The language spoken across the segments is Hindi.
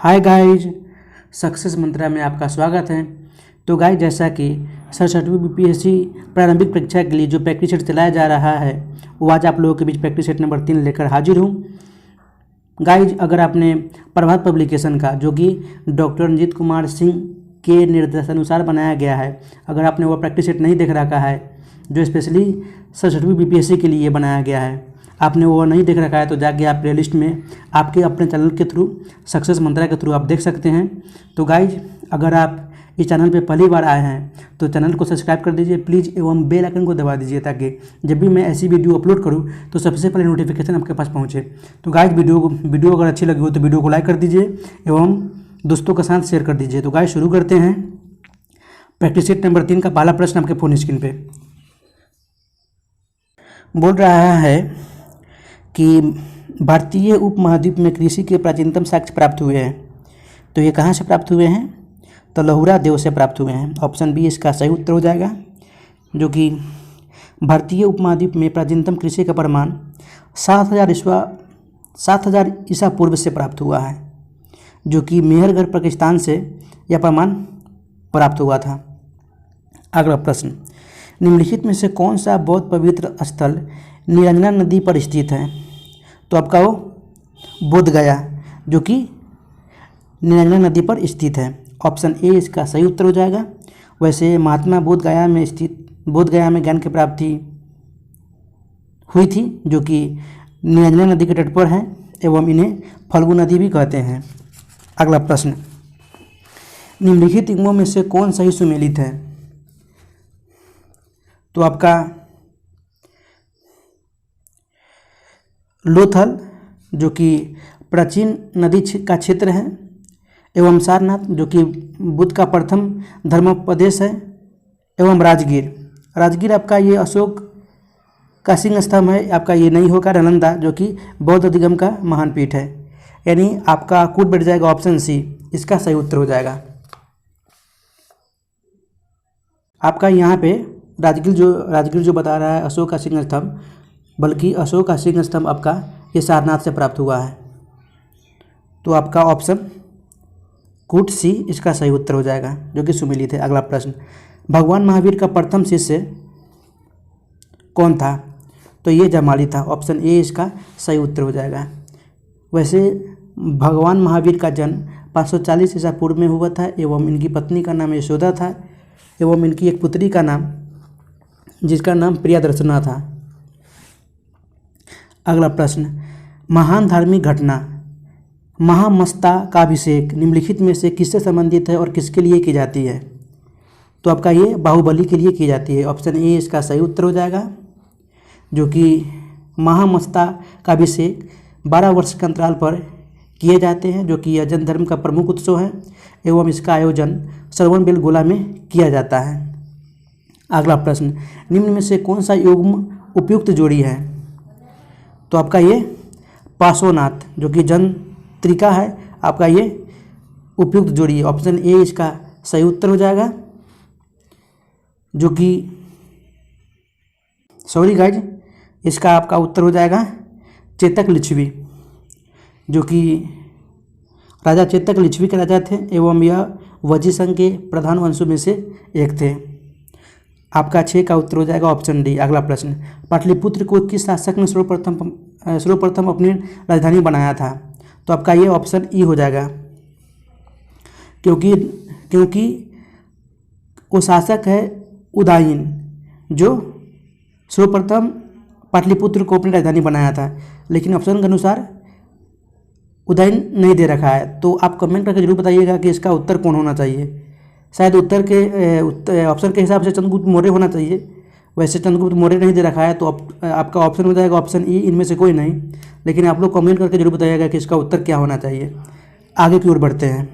हाय गाइज, सक्सेस मंत्रा में आपका स्वागत है। तो गाइज, जैसा कि 67वीं बीपीएससी प्रारंभिक परीक्षा के लिए जो प्रैक्टिस सेट चलाया जा रहा है वो आज आप लोगों के बीच प्रैक्टिस सेट नंबर 3 लेकर हाजिर हूँ। गाइज, अगर आपने प्रभात पब्लिकेशन का, जो कि डॉक्टर रंजीत कुमार सिंह के निर्देशानुसार बनाया गया है, अगर आपने वो प्रैक्टिस सेट नहीं देख रखा है जो स्पेशली 67वीं बीपीएससी के लिए बनाया गया है, आपने वो नहीं देख रखा है तो जाके आप प्लेलिस्ट में आपके अपने चैनल के थ्रू, सक्सेस मंत्रा के थ्रू आप देख सकते हैं। तो गाइज, अगर आप इस चैनल पे पहली बार आए हैं तो चैनल को सब्सक्राइब कर दीजिए प्लीज़, एवं बेल आइकन को दबा दीजिए ताकि जब भी मैं ऐसी वीडियो अपलोड करूं तो सबसे पहले नोटिफिकेशन आपके पास पहुंचे। तो गाइज, वीडियो अगर अच्छी लगी हो तो वीडियो को लाइक कर दीजिए एवं दोस्तों के साथ शेयर कर दीजिए। तो गाइज, शुरू करते हैं। प्रैक्टिस सेट नंबर 3 का पहला प्रश्न आपके फोन स्क्रीन पे बोल रहा है कि भारतीय उपमहाद्वीप में कृषि के प्राचीनतम साक्ष्य प्राप्त हुए हैं। तो ये कहाँ से प्राप्त हुए हैं? तो लहुरा देव से प्राप्त हुए हैं। ऑप्शन बी इसका सही उत्तर हो जाएगा, जो कि भारतीय उपमहाद्वीप में प्राचीनतम कृषि का प्रमाण 7000 ईसा पूर्व से प्राप्त हुआ है, जो कि मेहरगढ़ पाकिस्तान से यह प्रमाण प्राप्त हुआ था। अगला प्रश्न, निम्नलिखित में से कौन सा बौद्ध पवित्र स्थल निरंजना नदी पर स्थित है? तो आपका वो बोध गया, जो कि निरंजना नदी पर स्थित है। ऑप्शन ए इसका सही उत्तर हो जाएगा। वैसे महात्मा बोध गया में ज्ञान की प्राप्ति हुई थी, जो कि निरंजना नदी के तट पर है एवं इन्हें फल्गु नदी भी कहते हैं। अगला प्रश्न, निम्नलिखित युग्मों में से कौन सही सुमेलित है? तो आपका लोथल, जो कि प्राचीन नदी का क्षेत्र है, एवं सारनाथ, जो कि बुद्ध का प्रथम धर्मोपदेश है, एवं राजगीर आपका ये अशोक का सिंह स्तंभ है। आपका ये नहीं होगा नालंदा, जो कि बौद्ध अधिगम का महान पीठ है। यानी आपका कूट बैठ जाएगा ऑप्शन सी, इसका सही उत्तर हो जाएगा। आपका यहाँ पे राजगीर जो बता रहा है अशोक का सिंह स्तंभ, बल्कि अशोक का सिंह स्तंभ आपका ये सारनाथ से प्राप्त हुआ है। तो आपका ऑप्शन कूट सी इसका सही उत्तर हो जाएगा, जो कि सुमेलित है। अगला प्रश्न, भगवान महावीर का प्रथम शिष्य कौन था? तो ये जमाली था। ऑप्शन ए इसका सही उत्तर हो जाएगा। वैसे भगवान महावीर का जन्म 540 ईसा पूर्व में हुआ था एवं इनकी पत्नी का नाम यशोदा था एवं इनकी एक पुत्री का नाम, जिसका नाम प्रियदर्शना था। अगला प्रश्न, महान धार्मिक घटना महामस्तकाभिषेक निम्नलिखित में से किससे संबंधित है और किसके लिए की जाती है? तो आपका ये बाहुबली के लिए की जाती है। ऑप्शन ए इसका सही उत्तर हो जाएगा, जो कि महामस्तकाभिषेक 12 वर्ष के अंतराल पर किए जाते हैं, जो कि यह जैन धर्म का प्रमुख उत्सव है एवं इसका आयोजन श्रवणबेलगोला में किया जाता है। अगला प्रश्न, निम्न में से कौन सा युग्म उपयुक्त जोड़ी है? तो आपका ये पार्श्वनाथ, जो कि जंत्रिका है, आपका ये उपयुक्त जोड़ी है। ऑप्शन ए इसका सही उत्तर हो जाएगा, जो कि सॉरी गाइज, इसका आपका उत्तर हो जाएगा चेतक लिच्छवी, जो कि राजा चेतक लिच्छवी के राजा थे एवं यह वजी संघ के प्रधान वंशों में से एक थे। आपका 6 का उत्तर हो जाएगा ऑप्शन डी। अगला प्रश्न, पाटलिपुत्र को किस शासक ने सर्वप्रथम अपनी राजधानी बनाया था? तो आपका ये ऑप्शन ई हो जाएगा, क्योंकि वो शासक है उदयन, जो सर्वप्रथम पाटलिपुत्र को अपनी राजधानी बनाया था। लेकिन ऑप्शन के अनुसार उदयन नहीं दे रखा है, तो आप कमेंट करके जरूर बताइएगा कि इसका उत्तर कौन होना चाहिए। शायद उत्तर के ऑप्शन के हिसाब से चंद्रगुप्त मौर्य होना चाहिए। वैसे चंद्रगुप्त मौर्य नहीं दे रखा है, तो आपका ऑप्शन हो जाएगा ऑप्शन ई, इनमें से कोई नहीं। लेकिन आप लोग कमेंट करके जरूर बताइएगा कि इसका उत्तर क्या होना चाहिए। आगे की ओर बढ़ते हैं।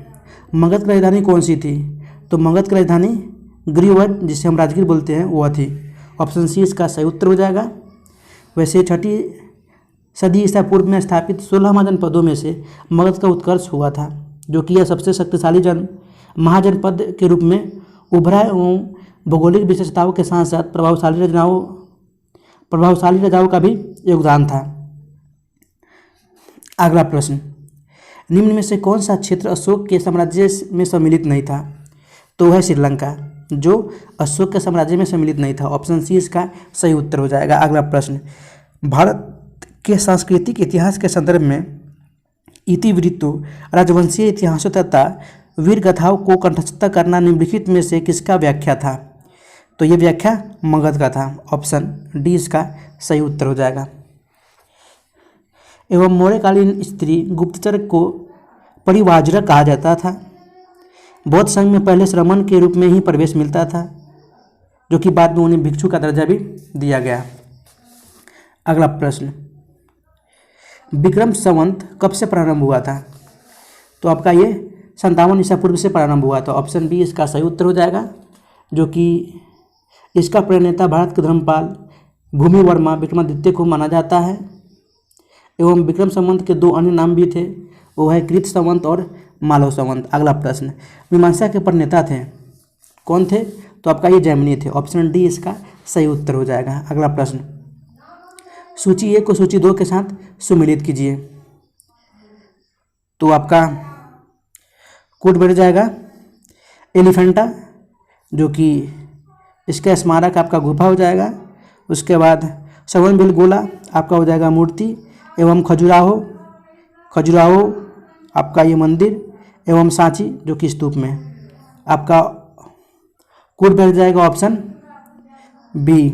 मगध की राजधानी कौन सी थी? तो मगध की राजधानी गृहवध, जिसे हम राजगीर बोलते हैं, वह थी। ऑप्शन सी इसका सही उत्तर हो जाएगा। वैसे 6ठी सदी ईसा पूर्व में स्थापित 16 महाजनपदों में से मगध का उत्कर्ष हुआ था, जो कि यह सबसे शक्तिशाली महाजनपद के रूप में उभरा एवं भौगोलिक विशेषताओं के साथ साथ प्रभावशाली राजाओं का भी योगदान था। अगला प्रश्न, निम्न में से कौन सा क्षेत्र अशोक के साम्राज्य में सम्मिलित नहीं था? तो है श्रीलंका, जो अशोक के साम्राज्य में सम्मिलित नहीं था। ऑप्शन सी इसका सही उत्तर हो जाएगा। अगला प्रश्न, भारत के सांस्कृतिक इतिहास के संदर्भ में इतिवृत्तों, राजवंशीय इतिहासों तथा वीर गाथाओं को कंठस्थ करना निम्नलिखित में से किसका व्याख्या था? तो ये व्याख्या मगध का था। ऑप्शन डी इसका सही उत्तर हो जाएगा। एवं मौर्यकालीन स्त्री गुप्तचर को परिवाजरा कहा जाता था। बौद्ध संघ में पहले श्रमण के रूप में ही प्रवेश मिलता था, जो कि बाद में उन्हें भिक्षु का दर्जा भी दिया गया। अगला प्रश्न, विक्रम संवत कब से प्रारंभ हुआ था? तो आपका ये 57 ईसा पूर्व से प्रारंभ हुआ था। ऑप्शन बी इसका सही उत्तर हो जाएगा, जो कि इसका प्रणेता भारत के धर्मपाल भूमि वर्मा विक्रमादित्य को माना जाता है। एवं विक्रम संवत के दो अन्य नाम भी थे, वो है कृत संवत और मालव संवत। अगला प्रश्न, मीमांसा के प्रणेता थे, कौन थे? तो आपका ये जैमिनी थे। ऑप्शन डी इसका सही उत्तर हो जाएगा। अगला प्रश्न, सूची 1 को सूची 2 के साथ सुमिलित कीजिए। तो आपका कोड बढ़ जाएगा एलिफेंटा, जो कि इसका स्मारक आपका गुफा हो जाएगा। उसके बाद श्रवणबेलगोला आपका हो जाएगा मूर्ति, एवं खजुराहो आपका ये मंदिर, एवं सांची जो कि स्तूप में। आपका कोड बैठ जाएगा ऑप्शन बी,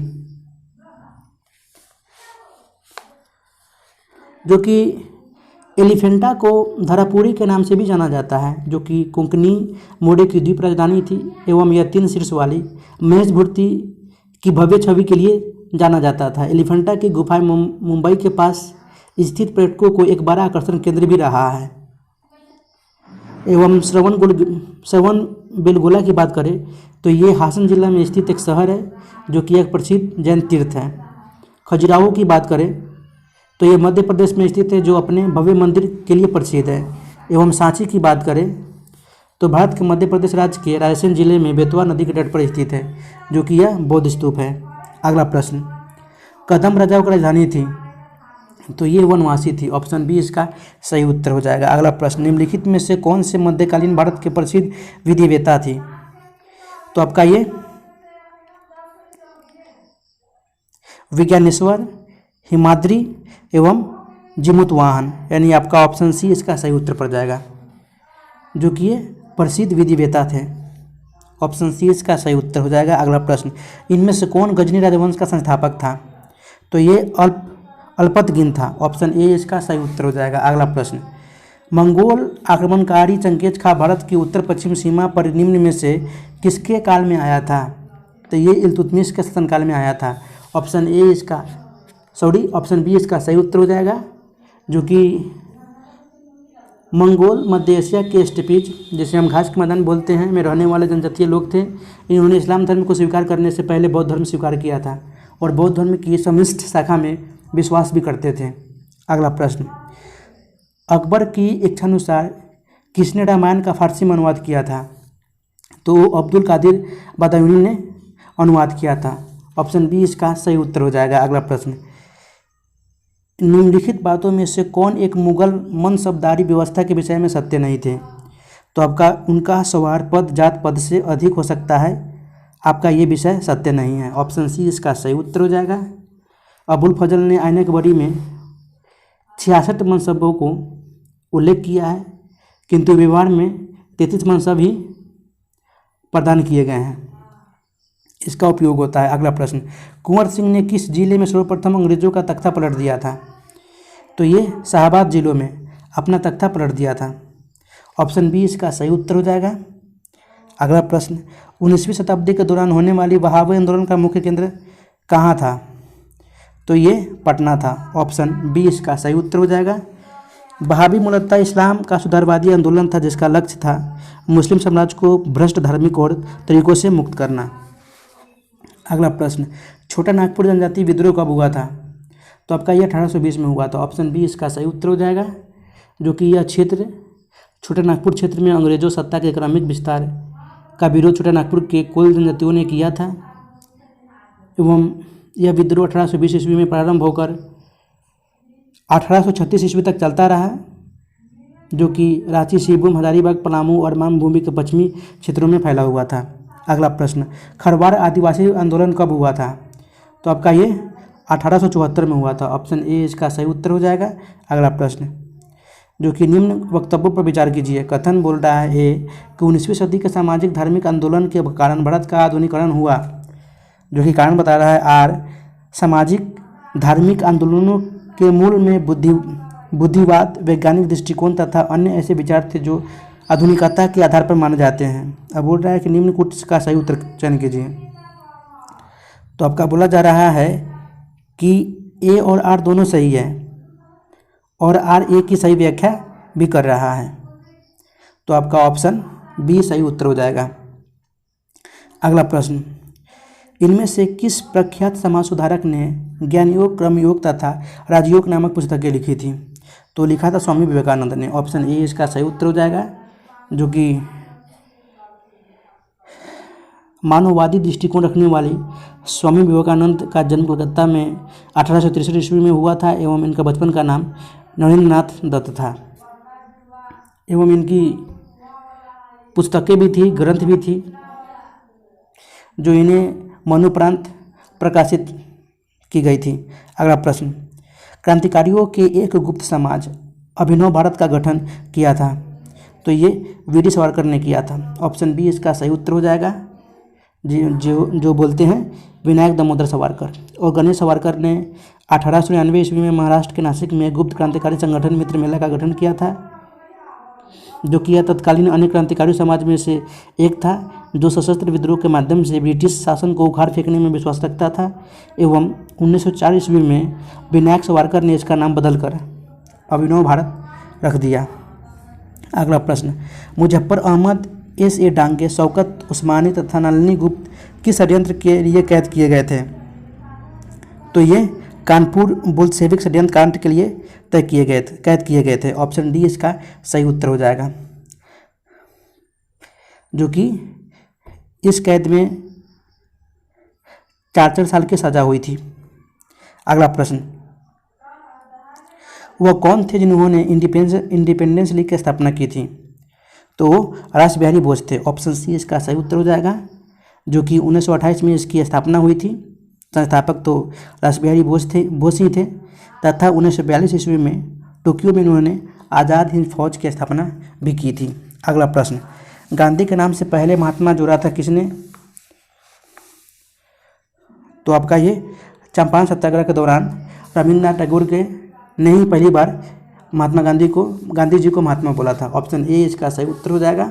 जो कि एलिफेंटा को धरापुरी के नाम से भी जाना जाता है, जो कि कोंकणी मोडे की द्वीप राजधानी थी। एवं यह 3 शीर्ष वाली महेशभूति की भव्य छवि के लिए जाना जाता था। एलिफेंटा की गुफाएं मुंबई के पास स्थित पर्यटकों को एक बड़ा आकर्षण केंद्र भी रहा है। एवं श्रवणबेलगोला की बात करें तो ये हासन जिला में स्थित एक शहर है, जो कि एक प्रसिद्ध जैन तीर्थ है। खजुराहो की बात करें तो ये मध्य प्रदेश में स्थित है, जो अपने भव्य मंदिर के लिए प्रसिद्ध है। एवं सांची की बात करें तो भारत के मध्य प्रदेश राज्य के रायसेन जिले में बेतवा नदी के तट पर स्थित है, जो कि यह बौद्ध स्तूप है। अगला प्रश्न, कदम राजाओं की राजधानी थी? तो ये वनवासी थी। ऑप्शन बी इसका सही उत्तर हो जाएगा। अगला प्रश्न, निम्नलिखित में से कौन से मध्यकालीन भारत के प्रसिद्ध विधिवेता थी? तो आपका ये विज्ञानेश्वर, हिमाद्री एवं जिमुतवाहन, यानी आपका ऑप्शन सी इसका सही उत्तर पड़ जाएगा, जो कि ये प्रसिद्ध विधिवेता थे। ऑप्शन सी इसका सही उत्तर हो जाएगा। अगला प्रश्न, इनमें से कौन गजनी राजवंश का संस्थापक था? तो ये अल्पतगिन था। ऑप्शन ए इसका सही उत्तर हो जाएगा। अगला प्रश्न, मंगोल आक्रमणकारी चंगेज खां भारत की उत्तर पश्चिम सीमा पर निम्न में से किसके काल में आया था? तो ये इल्तुतमिश के शासनकाल में आया था। ऑप्शन बी इसका सही उत्तर हो जाएगा, जो कि मंगोल मध्य एशिया के स्टेपीज, जिसे हम घास के मैदान बोलते हैं, में रहने वाले जनजातीय लोग थे। इन्होंने इस्लाम धर्म को स्वीकार करने से पहले बौद्ध धर्म स्वीकार किया था और बौद्ध धर्म की समिष्ट शाखा में विश्वास भी करते थे। अगला प्रश्न, अकबर की इच्छानुसार किसने रामायण का फारसी में अनुवाद किया था? तो अब्दुल कादिर बदायूनी ने अनुवाद किया था। ऑप्शन बी इसका सही उत्तर हो जाएगा। अगला प्रश्न, निम्नलिखित बातों में से कौन एक मुगल मनसबदारी व्यवस्था के विषय में सत्य नहीं थे? तो आपका उनका सवार पद जात पद से अधिक हो सकता है, आपका ये विषय सत्य नहीं है। ऑप्शन सी इसका सही उत्तर हो जाएगा। अबुल फजल ने आईने की बड़ी में 66 मनसबों को उल्लेख किया है, किंतु व्यवहार में 33 मनसब ही प्रदान किए गए हैं, इसका उपयोग होता है। अगला प्रश्न, कुंवर सिंह ने किस जिले में सर्वप्रथम अंग्रेजों का तख्ता पलट दिया था? तो ये शाहबाद जिलों में अपना तख्ता पलट दिया था। ऑप्शन बी इसका सही उत्तर हो जाएगा। अगला प्रश्न, 19वीं शताब्दी के दौरान होने वाली वहाबी आंदोलन का मुख्य केंद्र कहाँ था? तो ये पटना था। ऑप्शन बी इसका सही उत्तर हो जाएगा। वहाबी मूलतः इस्लाम का सुधारवादी आंदोलन था, जिसका लक्ष्य था मुस्लिम साम्राज्य को भ्रष्ट धार्मिक और तरीकों से मुक्त करना। अगला प्रश्न, छोटा नागपुर जनजाति विद्रोह कब हुआ था? तो आपका यह 1820 में हुआ था। ऑप्शन बी इसका सही उत्तर हो जाएगा, जो कि यह क्षेत्र छोटा नागपुर क्षेत्र में अंग्रेजों सत्ता के क्रमिक विस्तार का विरोध छोटा नागपुर के कोल जनजातियों ने किया था। एवं यह विद्रोह 1820 ईस्वी में प्रारंभ होकर 1836 ईस्वी तक चलता रहा। जो कि रांची, सिरपुर, हजारीबाग, पलामू और मानभूमि के पश्चिमी क्षेत्रों में फैला हुआ था। अगला प्रश्न, खरवार आदिवासी आंदोलन कब हुआ था? तो आपका ये 1874 में हुआ था। ऑप्शन ए इसका सही उत्तर हो जाएगा। अगला प्रश्न, जो कि निम्न वक्तव्यों पर विचार कीजिए। कथन बोल रहा है ए कि 19वीं सदी के सामाजिक धार्मिक आंदोलन के कारण भारत का आधुनिकीकरण हुआ। जो कि कारण बता रहा है आर, सामाजिक धार्मिक आंदोलनों के मूल में बुद्धिवाद, वैज्ञानिक दृष्टिकोण तथा अन्य ऐसे विचार थे जो आधुनिकता के आधार पर माने जाते हैं। अब बोल रहा है कि निम्न कुछ का सही उत्तर चयन कीजिए। तो आपका बोला जा रहा है कि ए और आर दोनों सही है और आर ए की सही व्याख्या भी कर रहा है। तो आपका ऑप्शन बी सही उत्तर हो जाएगा। अगला प्रश्न, इनमें से किस प्रख्यात समाज सुधारक ने ज्ञानयोग, कर्मयोग तथा राजयोग नामक पुस्तकें लिखी थी? तो लिखा था स्वामी विवेकानंद ने। ऑप्शन ए इसका सही उत्तर हो जाएगा। जो कि मानववादी दृष्टिकोण रखने वाले स्वामी विवेकानंद का जन्म कोलकाता में 1863 ईस्वी में हुआ था एवं इनका बचपन का नाम नरेंद्रनाथ दत्त था। एवं इनकी पुस्तकें भी थी, ग्रंथ भी थी, जो इन्हें मरणोपरांत प्रकाशित की गई थी। अगला प्रश्न, क्रांतिकारियों के एक गुप्त समाज अभिनव भारत का गठन किया था? तो ये वीडी सावरकर ने किया था। ऑप्शन बी इसका सही उत्तर हो जाएगा। जो बोलते हैं विनायक दामोदर सावरकर। और गणेश सावरकर ने 1899 ईस्वी में महाराष्ट्र के नासिक में गुप्त क्रांतिकारी संगठन मित्र मेला का गठन किया था, जो कि यह तत्कालीन अन्य क्रांतिकारी समाज में से एक था जो सशस्त्र विद्रोह के माध्यम से ब्रिटिश शासन को उखाड़ फेंकने में विश्वास रखता था। एवं 1904 ईस्वी में विनायक सावरकर ने इसका नाम बदलकर अभिनव भारत रख दिया। अगला प्रश्न, मुजफ्फर अहमद, एस ए डांगे, शौकत उस्मानी तथा नलिनी गुप्त किस षड्यंत्र के लिए कैद किए गए थे? तो ये कानपुर बोल्शेविक षड्यंत्र कांड के लिए कैद किए गए थे। ऑप्शन डी इसका सही उत्तर हो जाएगा। जो कि इस कैद में 4 साल की सजा हुई थी। अगला प्रश्न, वह कौन थे जिन्होंने इंडिपेंडेंस लीग की स्थापना की थी? तो रास बिहारी बोस थे। ऑप्शन सी इसका सही उत्तर हो जाएगा। जो कि 1928 में इसकी स्थापना हुई थी। संस्थापक तो रास बिहारी बोस ही थे तथा 1942 ईस्वी में टोक्यो में उन्होंने आज़ाद हिंद फौज की स्थापना भी की थी। अगला प्रश्न, गांधी के नाम से पहले महात्मा जोड़ा था किसने? तो आपका ये चंपारण सत्याग्रह के दौरान रविन्द्रनाथ टैगोर के ने ही पहली बार गांधी जी को महात्मा बोला था। ऑप्शन ए इसका सही उत्तर हो जाएगा।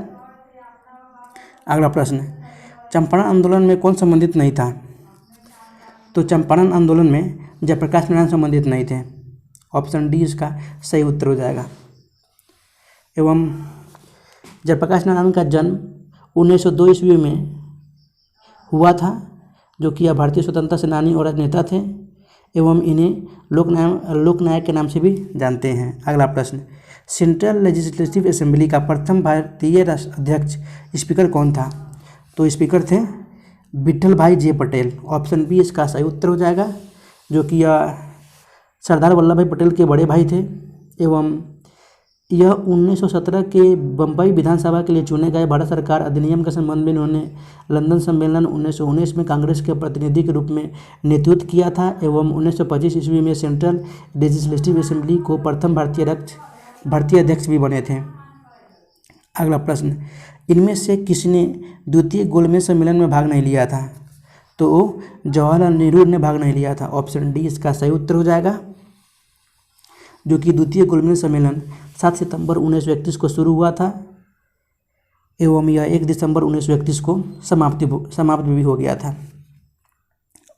अगला प्रश्न, चंपारण आंदोलन में कौन संबंधित नहीं था? तो चंपारण आंदोलन में जयप्रकाश नारायण संबंधित नहीं थे। ऑप्शन डी इसका सही उत्तर हो जाएगा। एवं जयप्रकाश नारायण का जन्म 1902 ईस्वी में हुआ था, जो कि यह भारतीय स्वतंत्रता सेनानी और राजनेता थे एवं इन्हें लोकनायक के नाम से भी जानते हैं। अगला प्रश्न, सेंट्रल लेजिस्लेटिव असेंबली का प्रथम भारतीय अध्यक्ष स्पीकर कौन था? तो स्पीकर थे विट्ठल भाई जे पटेल। ऑप्शन बी इसका सही उत्तर हो जाएगा। जो कि यह सरदार वल्लभ भाई पटेल के बड़े भाई थे एवं यह 1917 के बम्बई विधानसभा के लिए चुने गए। भारत सरकार अधिनियम के संबंध में इन्होंने लंदन सम्मेलन 1919 में कांग्रेस के प्रतिनिधि के रूप में नेतृत्व किया था एवं 1925 ईस्वी में सेंट्रल लेजिस्लेटिव असेंबली को प्रथम भारतीय अध्यक्ष भी बने थे। अगला प्रश्न, इनमें से किसने द्वितीय गोलमेज सम्मेलन में भाग नहीं लिया था? तो जवाहरलाल नेहरू ने भाग नहीं लिया था। ऑप्शन डी इसका सही उत्तर हो जाएगा। जो कि द्वितीय गोलमेज सम्मेलन 7 सितंबर 1931 को शुरू हुआ था एवं यह 1 दिसंबर 1931 को समाप्त भी हो गया था।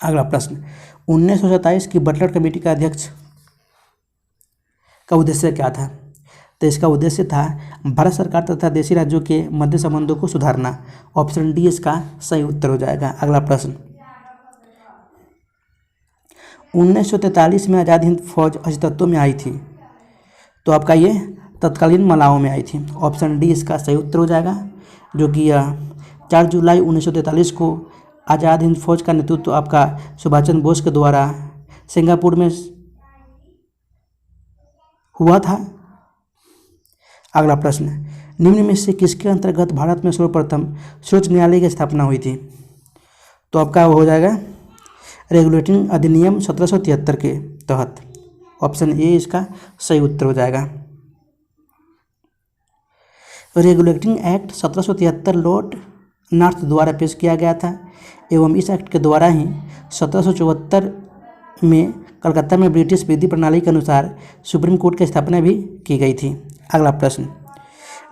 अगला प्रश्न, 1927 की बटलर कमेटी का अध्यक्ष का उद्देश्य क्या था? तो इसका उद्देश्य था भारत सरकार तथा देशी राज्यों के मध्य संबंधों को सुधारना। ऑप्शन डी इसका सही उत्तर हो जाएगा। अगला प्रश्न, 1943 में आज़ाद हिंद फौज अस्तित्व में आई थी। तो आपका ये तत्कालीन मलाओं में आई थी। ऑप्शन डी इसका सही उत्तर हो जाएगा। जो कि 4 जुलाई 1943 को आज़ाद हिंद फौज का नेतृत्व आपका सुभाष चंद्र बोस के द्वारा सिंगापुर में हुआ था। अगला प्रश्न, निम्न में से किसके अंतर्गत भारत में सर्वप्रथम सर्वोच्च न्यायालय की स्थापना हुई थी? तो आपका हो जाएगा रेगुलेटिंग अधिनियम 1773 के तहत। ऑप्शन ए इसका सही उत्तर हो जाएगा। रेगुलेटिंग एक्ट 1773 लॉर्ड नॉर्थ द्वारा पेश किया गया था एवं इस एक्ट के द्वारा ही 1774 में कलकत्ता में ब्रिटिश विधि प्रणाली के अनुसार सुप्रीम कोर्ट की स्थापना भी की गई थी। अगला प्रश्न,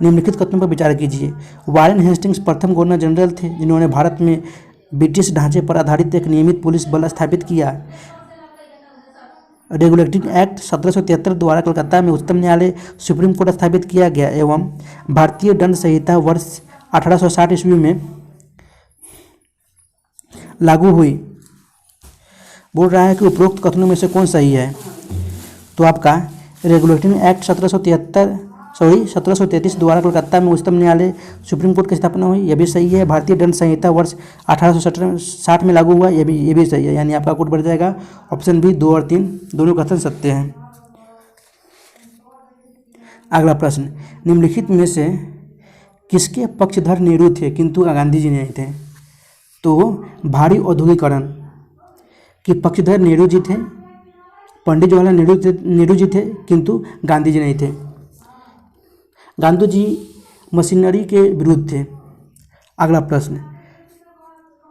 निम्नलिखित कथनों पर विचार कीजिए। वारेन हेस्टिंग्स प्रथम गवर्नर जनरल थे जिन्होंने भारत में ब्रिटिश ढांचे पर आधारित एक नियमित पुलिस बल स्थापित किया। रेगुलेटिंग एक्ट 1773 द्वारा कलकत्ता में उच्चतम न्यायालय सुप्रीम कोर्ट स्थापित किया गया एवं भारतीय दंड संहिता वर्ष 1860 ईस्वी में लागू हुई। बोल रहा है कि उपरोक्त कथनों में से कौन सही है? तो आपका रेगुलेटिंग एक्ट 1733 द्वारा कलकत्ता में उच्चतम न्यायालय सुप्रीम कोर्ट की स्थापना हुई, यह भी सही है। भारतीय दंड संहिता वर्ष 1860 में लागू हुआ, ये भी सही है। यानी आपका कोड बढ़ जाएगा ऑप्शन बी 2 और 3 दोनों कथन सत्य हैं। अगला प्रश्न, निम्नलिखित में से किसके पक्षधर नेहरू थे किंतु गांधी जी नहीं थे? तो भारी औद्योगिकरण के पक्षधर नेहरू जी थे, पंडित जवाहरलाल नेहरू जी थे किंतु गांधी जी नहीं थे। गांधी जी मशीनरी के विरुद्ध थे। अगला प्रश्न,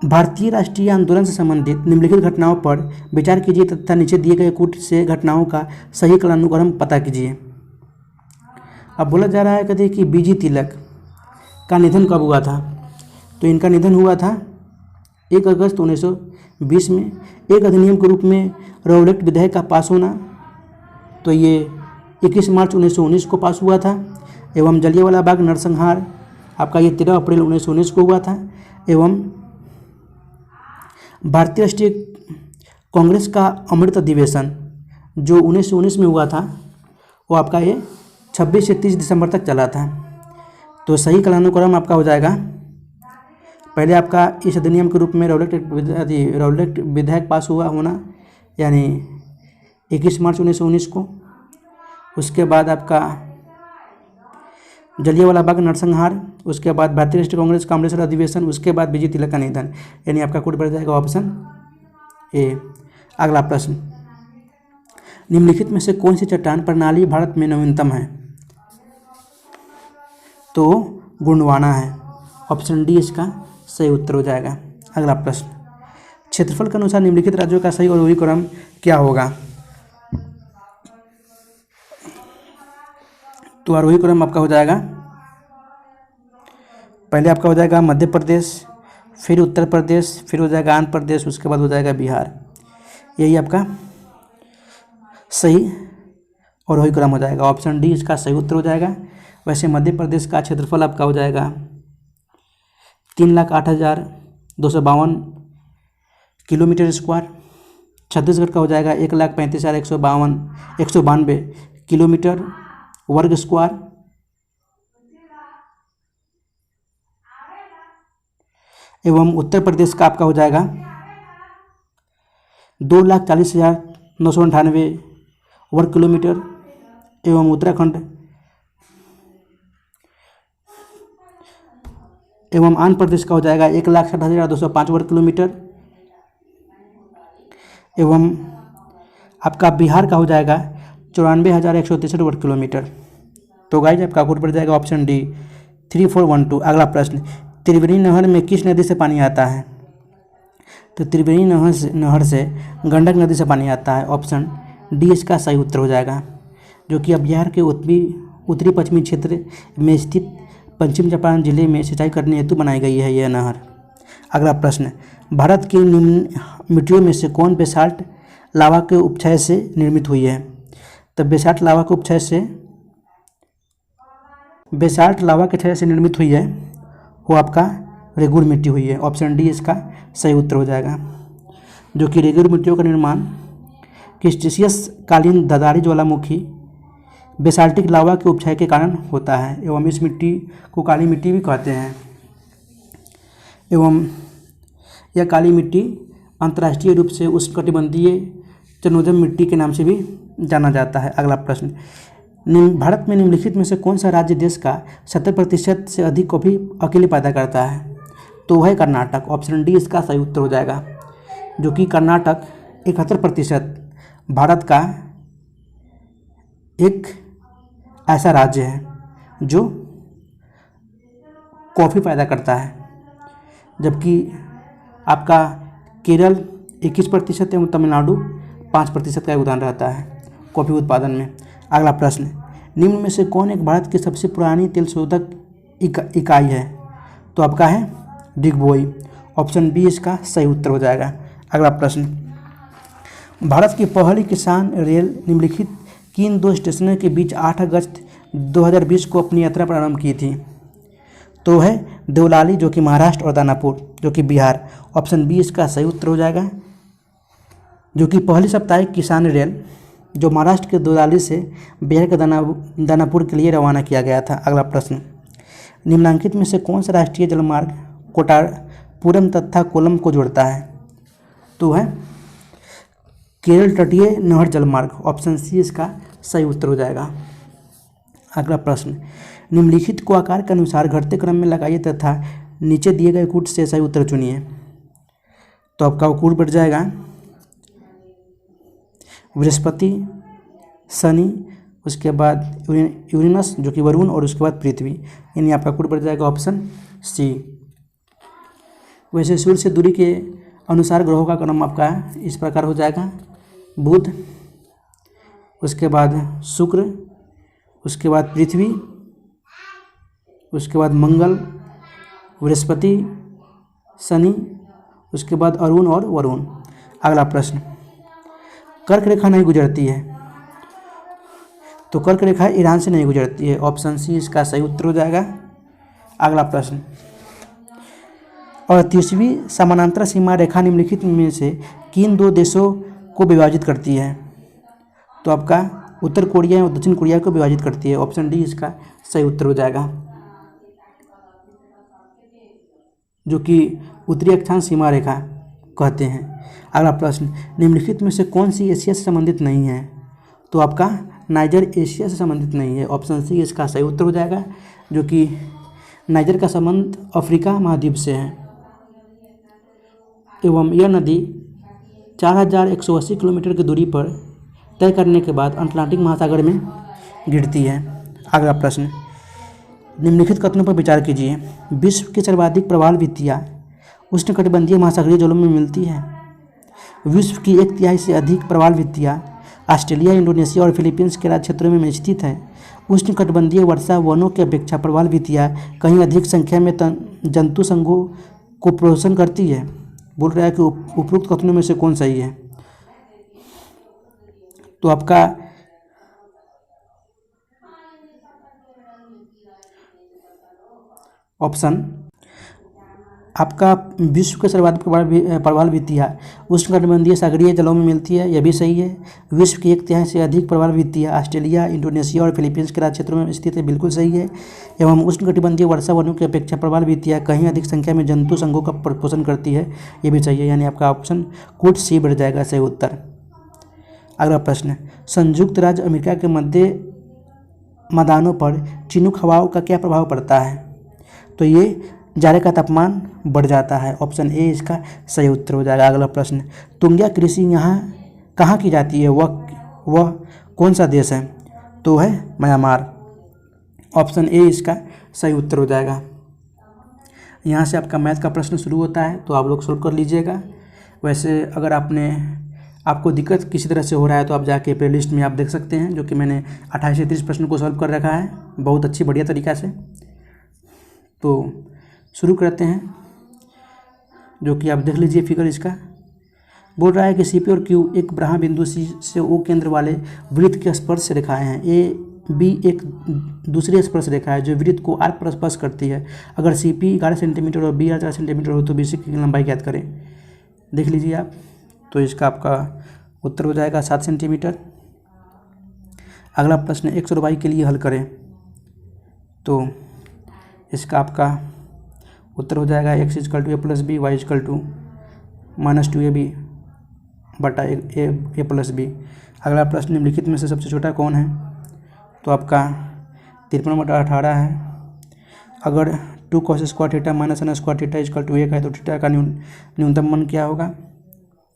भारतीय राष्ट्रीय आंदोलन से संबंधित निम्नलिखित घटनाओं पर विचार कीजिए तथा नीचे दिए गए कूट से घटनाओं का सही कालानुक्रम पता कीजिए। अब बोला जा रहा है कहते कि बीजी तिलक का निधन कब हुआ था? तो इनका निधन हुआ था 1 अगस्त 1920 में। एक अधिनियम के रूप में रॉबर्ट विधेयक का पास होना, तो ये 21 मार्च 1919 को पास हुआ था। एवं जलियांवाला बाग नरसंहार आपका ये 13 अप्रैल 1919 को हुआ था। एवं भारतीय राष्ट्रीय कांग्रेस का अमृत अधिवेशन जो 1919 में हुआ था वो आपका ये 26 से 30 दिसंबर तक चला था। तो सही कालानुक्रम आपका हो जाएगा, पहले आपका इस अधिनियम के रूप में रॉबर्ट विधेयक पास हुआ होना यानी 21 मार्च 1919 को। उसके बाद आपका जलियांवाला बाग नरसंहार, उसके बाद भारतीय राष्ट्रीय कांग्रेस का अमृतसर अधिवेशन, उसके बाद बीजी तिलक का निधन, यानी आपका कोड बढ़ जाएगा ऑप्शन ए। अगला प्रश्न, निम्नलिखित में से कौन सी चट्टान प्रणाली भारत में नवीनतम है? तो गोंडवाना है, ऑप्शन डी इसका सही उत्तर हो जाएगा। अगला प्रश्न, क्षेत्रफल के अनुसार निम्नलिखित राज्यों का सही और क्रम क्या होगा? तो आरोही क्रम आपका हो जाएगा, पहले आपका हो जाएगा मध्य प्रदेश, फिर उत्तर प्रदेश, फिर हो जाएगा आंध्र प्रदेश, उसके बाद हो जाएगा बिहार। यही आपका सही और वही क्रम हो जाएगा, ऑप्शन डी इसका सही उत्तर हो जाएगा। वैसे मध्य प्रदेश का क्षेत्रफल आपका हो जाएगा 3,08,252 किलोमीटर स्क्वायर। छत्तीसगढ़ का हो जाएगा 1,35,192 किलोमीटर वर्ग स्क्वायर। एवं उत्तर प्रदेश का आपका हो जाएगा 2,40,998 वर्ग किलोमीटर। एवं उत्तराखंड एवं आंध्र प्रदेश का हो जाएगा 1,60,205 वर्ग किलोमीटर। एवं आपका बिहार का हो जाएगा 94,163 वर्ग किलोमीटर। तो गाइज आपका कोड पड़ जाएगा ऑप्शन डी 3412। अगला प्रश्न, त्रिवेणी नहर में किस नदी से पानी आता है? तो त्रिवेणी नहर से गंडक नदी से पानी आता है, ऑप्शन डी इसका सही उत्तर हो जाएगा, जो कि अब बिहार के उत्तरी पश्चिमी क्षेत्र में स्थित पश्चिम चंपारण जिले में सिंचाई करने हेतु बनाई गई है यह नहर। अगला प्रश्न, भारत की निम्न मिट्टियों में से कौन बेसाल्ट लावा के उपक्षय से निर्मित हुई है? तो बेसाल्ट लावा के उपक्षय से निर्मित हुई है वो आपका रेगुर मिट्टी हुई है, ऑप्शन डी इसका सही उत्तर हो जाएगा, जो कि रेगुर मिट्टियों का निर्माण क्रिटेशियस कालीन ददारी ज्वालामुखी बेसाल्टिक लावा के उपक्षय के कारण होता है। एवं इस मिट्टी को काली मिट्टी भी कहते हैं। एवं यह काली मिट्टी अंतर्राष्ट्रीय रूप से उष्णकटिबंधीय चरनोजम मिट्टी के नाम से भी जाना जाता है। अगला प्रश्न, भारत में निम्नलिखित में से कौन सा राज्य देश का 70% से अधिक कॉफ़ी अकेले पैदा करता है? तो वह है कर्नाटक। ऑप्शन डी इसका सही उत्तर हो जाएगा, जो कि कर्नाटक 71% भारत का एक ऐसा राज्य है जो कॉफ़ी पैदा करता है, जबकि आपका केरल 21% एवं तमिलनाडु 5% का योगदान रहता है कॉफ़ी उत्पादन में। अगला प्रश्न, निम्न में से कौन एक भारत की सबसे पुरानी तेल शोधक इकाई है? तो आपका है डिगबोई। ऑप्शन बी इसका सही उत्तर हो जाएगा। अगला प्रश्न, भारत की पहली किसान रेल निम्नलिखित किन दो स्टेशनों के बीच 8 अगस्त 2020 को अपनी यात्रा प्रारंभ की थी? तो है देवलाली जो कि महाराष्ट्र और दानापुर जो कि बिहार। ऑप्शन बी इसका सही उत्तर हो जाएगा, जो कि पहली साप्ताहिक किसान रेल जो महाराष्ट्र के देवलाली से बिहार के दानापुर के लिए रवाना किया गया था। अगला प्रश्न, निम्नलिखित में से कौन सा राष्ट्रीय जलमार्ग कोटापुरम तथा कोल्लम को जोड़ता है? तो है केरल तटीय नहर जलमार्ग। ऑप्शन सी इसका सही उत्तर हो जाएगा। अगला प्रश्न, निम्नलिखित को आकार के अनुसार घटते क्रम में लगाइए तथा नीचे दिए गए कूट से सही उत्तर चुनिए। तो आपका कूट बढ़ जाएगा बृहस्पति, शनि, उसके बाद यूरेनस जो कि वरुण, और उसके बाद पृथ्वी, यानी आपका कूट बढ़ जाएगा ऑप्शन सी। वैसे सूर्य से दूरी के अनुसार ग्रहों का क्रम आपका इस प्रकार हो जाएगा: बुध, उसके बाद शुक्र, उसके बाद पृथ्वी, उसके बाद मंगल, बृहस्पति, शनि, उसके बाद अरुण और वरुण। अगला प्रश्न, कर्क रेखा नहीं गुजरती है, तो कर्क रेखा ईरान से नहीं गुजरती है। ऑप्शन सी इसका सही उत्तर हो जाएगा। अगला प्रश्न, और 30वीं समानांतर सीमा रेखा निम्नलिखित में से किन दो देशों को विभाजित करती है? तो आपका उत्तर कोरिया और दक्षिण कोरिया को विभाजित करती है। ऑप्शन डी इसका सही उत्तर हो जाएगा, जो कि उत्तरी अक्षांश सीमा रेखा कहते हैं। अगला प्रश्न, निम्नलिखित में से कौन सी एशिया से संबंधित नहीं है? तो आपका नाइजर एशिया से संबंधित नहीं है। ऑप्शन सी इसका सही उत्तर हो जाएगा, जो कि नाइजर का संबंध अफ्रीका महाद्वीप से है एवं यह नदी 4180 किलोमीटर की दूरी पर तय करने के बाद अटलांटिक महासागर में गिरती है। अगला प्रश्न, निम्नलिखित कथनों पर विचार कीजिए। विश्व की सर्वाधिक प्रवाल भित्तियाँ उष्णकटिबंधीय महासागरीय जलों में मिलती है। विश्व की 1/3 से अधिक प्रवाल भित्तियाँ ऑस्ट्रेलिया, इंडोनेशिया और फिलीपींस के राज्य क्षेत्रों में स्थित है। उष्णकटिबंधीय वर्षा वनों की अपेक्षा प्रवाल भित्तियाँ कहीं अधिक संख्या में जंतु संघों को पोषण करती है। बोल रहा है कि उपरोक्त कथनों में से कौन सही है? तो आपका ऑप्शन आपका विश्व के सर्वाधिक प्रवाल भित्तियाँ उष्णकटिबंधीय सागरीय जलों में मिलती है, यह भी सही है। विश्व की 1/3 से अधिक प्रवाल भित्तियाँ ऑस्ट्रेलिया, इंडोनेशिया और फिलीपींस के राज्य क्षेत्रों में स्थित है, बिल्कुल सही है। एवं उष्णकटिबंधीय वर्षा वनों की अपेक्षा प्रवाल भित्तियाँ कहीं अधिक संख्या में जंतु संघों का पोषण करती है, ये भी सही है, यानी आपका ऑप्शन कोड सी बढ़ जाएगा सही उत्तर। अगला प्रश्न, संयुक्त राज्य अमेरिका के मध्य मैदानों पर चिनूक हवाओं का क्या प्रभाव पड़ता है? तो ये जाड़े का तापमान बढ़ जाता है। ऑप्शन ए इसका सही उत्तर हो जाएगा। अगला प्रश्न, तुंगिया कृषि यहाँ कहाँ की जाती है? वह कौन सा देश है? तो है म्यांमार। ऑप्शन ए इसका सही उत्तर हो जाएगा। यहाँ से आपका मैथ का प्रश्न शुरू होता है, तो आप लोग सोल्व कर लीजिएगा। वैसे अगर आपको दिक्कत किसी तरह से हो रहा है तो आप जाके प्ले लिस्ट में आप देख सकते हैं, जो कि मैंने 28 से 30 प्रश्न को सॉल्व कर रखा है बहुत अच्छी बढ़िया तरीक़ा से। तो शुरू करते हैं, जो कि आप देख लीजिए फिगर इसका। बोल रहा है कि सी पी और क्यू एक ब्रह्मा बिंदु सी से ओ केंद्र वाले वृत्त के स्पर्श रेखाएं हैं। ए बी एक दूसरी स्पर्श रेखा है जो वृत्त को आर्क पर स्पर्श करती है। अगर सी पी 11 सेंटीमीटर और बी 4 सेंटीमीटर हो तो बी सी की लंबाई ज्ञात करें। देख लीजिए आप, तो इसका आपका उत्तर हो जाएगा 7 सेंटीमीटर। अगला प्रश्न x और y के लिए हल करें, तो इसका आपका उत्तर हो जाएगा x = a + b, y = -2ab बटा a + b। अगला प्रश्न, निम्नलिखित में से सबसे छोटा कौन है? तो आपका 53/18 है। अगर 2 cos square theta minus n square theta equal to 1 है तो थीटा का न्यूनतम मान क्या होगा?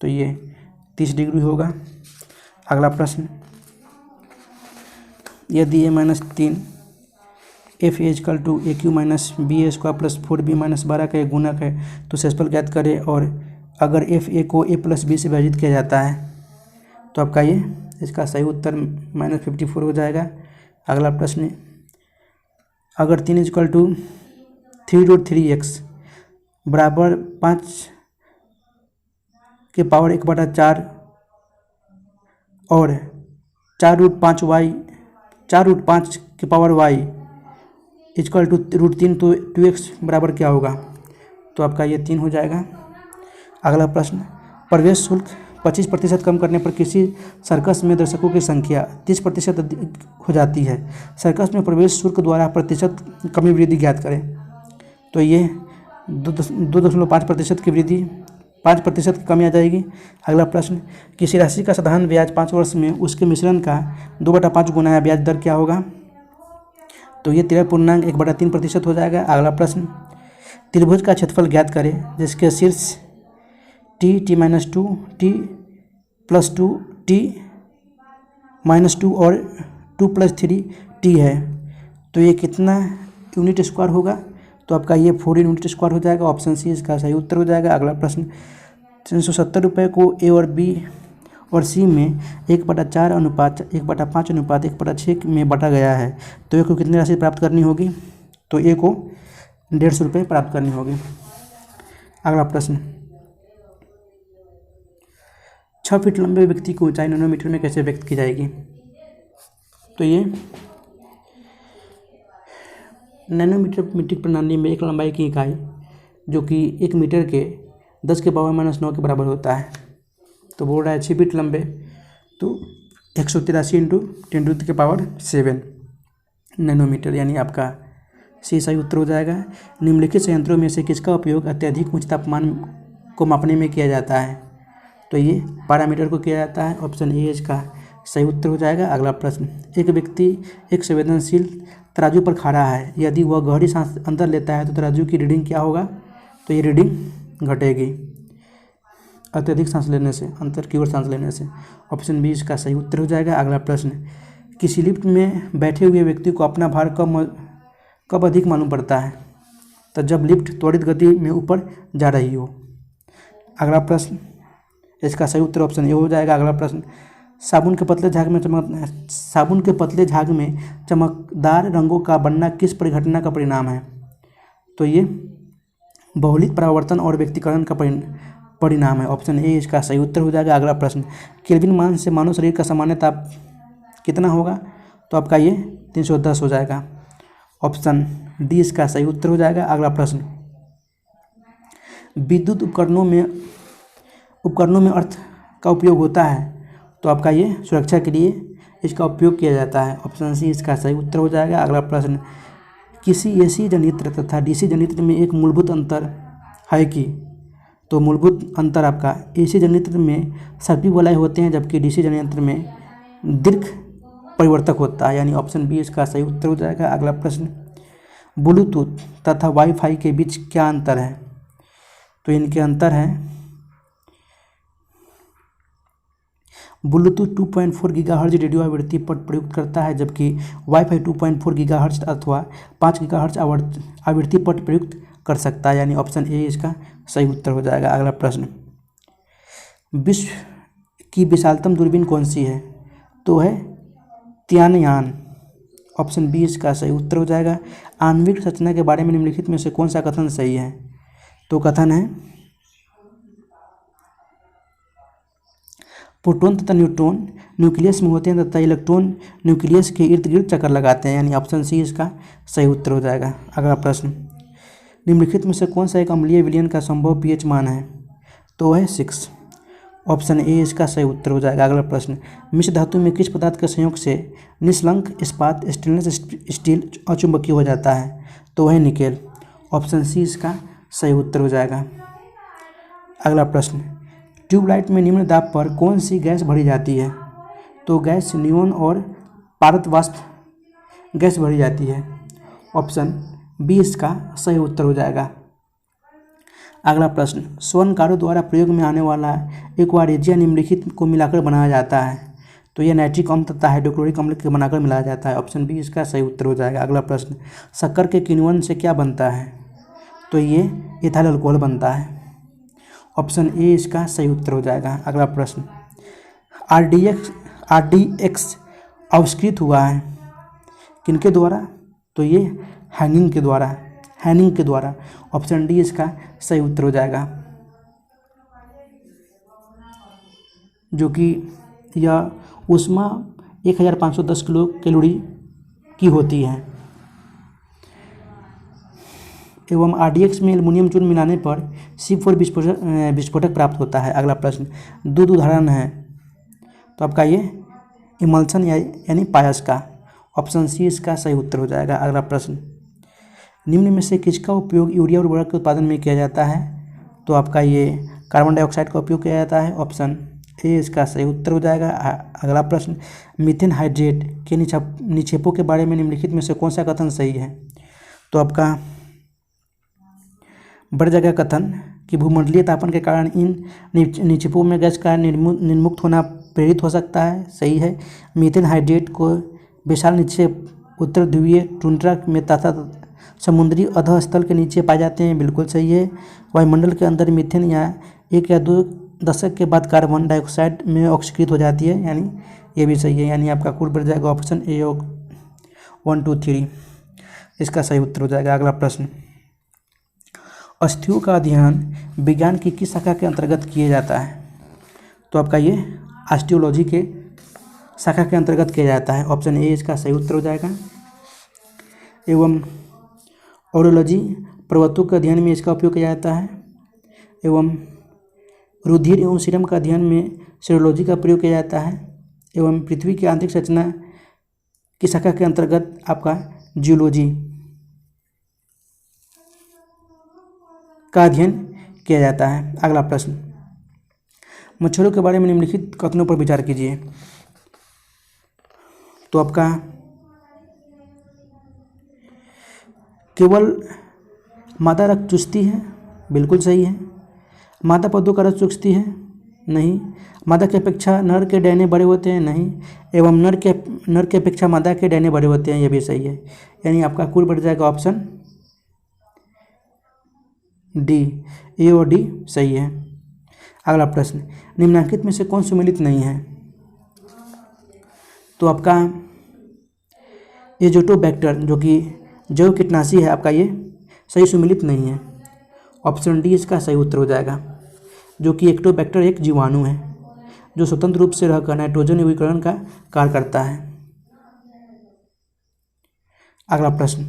तो ये 30 डिग्री होगा। अगला प्रश्न, यदि a-3 F equal to A Q minus B A square plus 4b minus 12 का एक गुणक है तो शेषफल ज्ञात करें। और अगर एफ ए को a प्लस बी से विभाजित किया जाता है तो आपका ये इसका सही उत्तर -54 हो जाएगा। अगला प्रश्न, अगर 3 इक्वल टू 3√3x बराबर 5 के पावर 1/4 और 4√5 के पावर y इक्वल टू √3 तो 2x बराबर क्या होगा? तो आपका ये 3 हो जाएगा। अगला प्रश्न, प्रवेश शुल्क 25% कम करने पर किसी सर्कस में दर्शकों की संख्या 30% अधिक हो जाती है। सर्कस में प्रवेश शुल्क द्वारा प्रतिशत कमी वृद्धि ज्ञात करें। तो ये 2.5% की वृद्धि 5% की कमी आ जाएगी। अगला प्रश्न, किसी राशि का साधारण ब्याज 5 वर्ष में उसके मिश्रण का 2/5 गुना है, ब्याज दर क्या होगा? तो ये 13.1/3% हो जाएगा। अगला प्रश्न, त्रिभुज का क्षेत्रफल ज्ञात करें जिसके शीर्ष t(-2), t+2, t-2 और 2+3t है। तो ये कितना यूनिट स्क्वायर होगा? तो आपका ये 4 यूनिट स्क्वायर हो जाएगा। ऑप्शन सी इसका सही उत्तर हो जाएगा। अगला प्रश्न, 370 रुपये को ए और बी और सी में 1/4 अनुपात 1/5 अनुपात 1/6 में बांटा गया है तो ए को कितनी राशि प्राप्त करनी होगी? तो ए को 150 रुपये प्राप्त करनी होगी। अगला प्रश्न, 6 फीट लंबे व्यक्ति की ऊंचाई नैनोमीटर में कैसे व्यक्त की जाएगी? तो ये नैनोमीटर मीट्रिक प्रणाली में एक लंबाई की इकाई जो कि 1 मीटर के 10 के पावर -9 के बराबर होता है। तो बोल रहा है 6 फीट लंबे तो 183 × 10⁻⁷ नैनोमीटर, यानी आपका सी सही उत्तर हो जाएगा। निम्नलिखित संयंत्रों में से किसका उपयोग अत्यधिक उच्च तापमान को मापने में किया जाता है? तो ये पैरामीटर को किया जाता है। ऑप्शन ए इसका सही उत्तर हो जाएगा। अगला प्रश्न, एक व्यक्ति एक संवेदनशील तराजू पर खड़ा है, यदि वह गहरी सांस अंदर लेता है तो तराजू की रीडिंग क्या होगा? तो ये रीडिंग घटेगी अत्यधिक सांस लेने से, अंतर की ओर सांस लेने से। ऑप्शन बी इसका सही उत्तर हो जाएगा। अगला प्रश्न, किसी लिफ्ट में बैठे हुए व्यक्ति को अपना भार कब अधिक मालूम पड़ता है? तो जब लिफ्ट त्वरित गति में ऊपर जा रही हो। अगला प्रश्न, इसका सही उत्तर ऑप्शन ए हो जाएगा। अगला प्रश्न, साबुन के पतले झाग में चमकदार रंगों का बनना किस परिघटना का परिणाम है? तो ये बहुलिक परावर्तन और व्यक्तिकरण का परिणाम है। ऑप्शन ए इसका सही उत्तर हो जाएगा। अगला प्रश्न, केल्विन मान से मानव शरीर का सामान्य ताप कितना होगा? तो आपका ये 310 हो जाएगा। ऑप्शन डी इसका सही उत्तर हो जाएगा। अगला प्रश्न, विद्युत उपकरणों में अर्थ का उपयोग होता है तो आपका ये सुरक्षा के लिए इसका उपयोग किया जाता है। ऑप्शन सी इसका सही उत्तर हो जाएगा। अगला प्रश्न, किसी एसी जनित्र तथा डीसी जनित्र में एक मूलभूत अंतर है कि? तो मूलभूत अंतर आपका एसी जनित्र में सर्पी वलय होते हैं जबकि डीसी जनित्र में दीर्घ परिवर्तक होता है, यानी ऑप्शन बी इसका सही उत्तर हो जाएगा। अगला प्रश्न, ब्लूटूथ तथा वाईफाई के बीच क्या अंतर है? तो इनके अंतर है, ब्लूटूथ 2.4 गीगाहर्ट्ज रेडियो आवृत्ति पर प्रयुक्त करता है जबकि वाईफाई 2.4 गीगाहर्ट्ज अथवा 5 गीगाहर्ट्ज आवृत्ति पर प्रयुक्त कर सकता है, यानी ऑप्शन ए इसका सही उत्तर हो जाएगा। अगला प्रश्न, विश्व की विशालतम दूरबीन कौन सी है? तो है तियानयान। ऑप्शन बी इसका सही उत्तर हो जाएगा। आणविक संरचना के बारे में निम्नलिखित में से कौन सा कथन सही है? तो कथन है, प्रोटॉन तथा न्यूट्रॉन न्यूक्लियस में होते हैं तथा इलेक्ट्रॉन न्यूक्लियस के इर्द गिर्द चक्कर लगाते हैं, यानी ऑप्शन सी इसका सही उत्तर हो जाएगा। अगला प्रश्न, निम्नलिखित में से कौन सा एक अम्लीय विलयन का संभव पीएच मान है? तो है 6। ऑप्शन ए इसका सही उत्तर हो जाएगा। अगला प्रश्न, मिश्र धातु में किस पदार्थ के संयोग से निष्कलंक इस्पात स्टेनलेस स्टील अचुंबकीय हो जाता है? तो है निकेल। ऑप्शन सी इसका सही उत्तर हो जाएगा। अगला प्रश्न, ट्यूबलाइट में निम्न दाब पर कौन सी गैस भरी जाती है? तो गैस नियोन और पारद वाष्प गैस भरी जाती है। ऑप्शन बी इसका सही उत्तर हो जाएगा। अगला प्रश्न, स्वर्ण कारों द्वारा प्रयोग में आने वाला एक्वा निम्नलिखित को मिलाकर बनाया जाता है। तो ये नाइट्रिक अम्ल तथा हाइड्रोक्लोरिक अम्ल के बनाकर मिलाया जाता है। ऑप्शन बी इसका सही उत्तर हो जाएगा। अगला प्रश्न, शक्कर के किण्वन से क्या बनता है? तो ये इथाइल अल्कोहल बनता है। ऑप्शन ए इसका सही उत्तर हो जाएगा। अगला प्रश्न, आरडीएक्स आविष्कृत हुआ है किनके द्वारा? तो ये हैनिंग के द्वारा। ऑप्शन डी इसका सही उत्तर हो जाएगा, जो कि यह ऊष्मा 1510 किलो कैलोरी की होती है। एवं आरडीएक्स में एल्युमिनियम चूर्ण मिलाने पर C4 विस्फोटक प्राप्त होता है। अगला प्रश्न, दूध उदाहरण है तो आपका ये इमल्शन यानी पायस का। ऑप्शन सी इसका सही उत्तर हो जाएगा। अगला प्रश्न, निम्न में से किसका उपयोग यूरिया उर्वरक के उत्पादन में किया जाता है? तो आपका ये कार्बन डाइऑक्साइड का उपयोग किया जाता है। ऑप्शन ए इसका सही उत्तर हो जाएगा। अगला प्रश्न, मीथेन हाइड्रेट के निक्षेपों के बारे में निम्नलिखित में से कौन सा कथन सही है? तो आपका बढ़ जाएगा कथन कि भूमंडलीय तापन के कारण इन निक्षेपों में गैस का निर्मुक्त होना प्रेरित हो सकता है। सही है। मीथेन हाइड्रेट को विशाल निक्षेप उत्तर ध्रुवीय टुंड्रा में तथा समुद्री अधःस्थल के नीचे पाए जाते हैं। बिल्कुल सही है। वायुमंडल के अंदर मीथेन या 1 या 2 दशक के बाद कार्बन डाइऑक्साइड में ऑक्सीकृत हो जाती है, यानी ये भी सही है। यानी आपका कुल बढ़ जाएगा ऑप्शन ए 1 2 3 इसका सही उत्तर हो जाएगा। अगला प्रश्न, अस्थियों का अध्ययन विज्ञान की किस शाखा के अंतर्गत किया जाता है? तो आपका ये ऑस्टियोलॉजी के शाखा के अंतर्गत किया जाता है। ऑप्शन ए इसका सही उत्तर हो जाएगा। एवं ऑरोलॉजी पर्वतों के अध्ययन में इसका उपयोग किया जाता है। एवं रुधिर एवं सीरम का अध्ययन में सीरोलॉजी का प्रयोग किया जाता है। एवं पृथ्वी की आंतरिक संरचना की शाखा के अंतर्गत आपका जियोलॉजी का अध्ययन किया जाता है। अगला प्रश्न, मच्छरों के बारे में निम्नलिखित कथनों पर विचार कीजिए। तो आपका केवल मादा रक्त चूसती है। बिल्कुल सही है। मादा पौधों का रस चूसती है? नहीं। मादा की अपेक्षा नर के डैने बड़े होते हैं? नहीं। एवं नर के अपेक्षा मादा के डैने बड़े होते हैं? यह भी सही है। यानी आपका कुल बढ़ जाएगा ऑप्शन डी, ए और डी सही है। अगला प्रश्न, निम्नलिखित में से कौन सुमेलित नहीं है? तो आपका एजोटोबैक्टर जो कि जैव कीटनाशी है, आपका ये सही सुमेलित नहीं है। ऑप्शन डी इसका सही उत्तर हो जाएगा, जो कि एक्टोबैक्टर एक जीवाणु है जो स्वतंत्र रूप से रहकर नाइट्रोजन युगीकरण का कार्य करता है। अगला प्रश्न,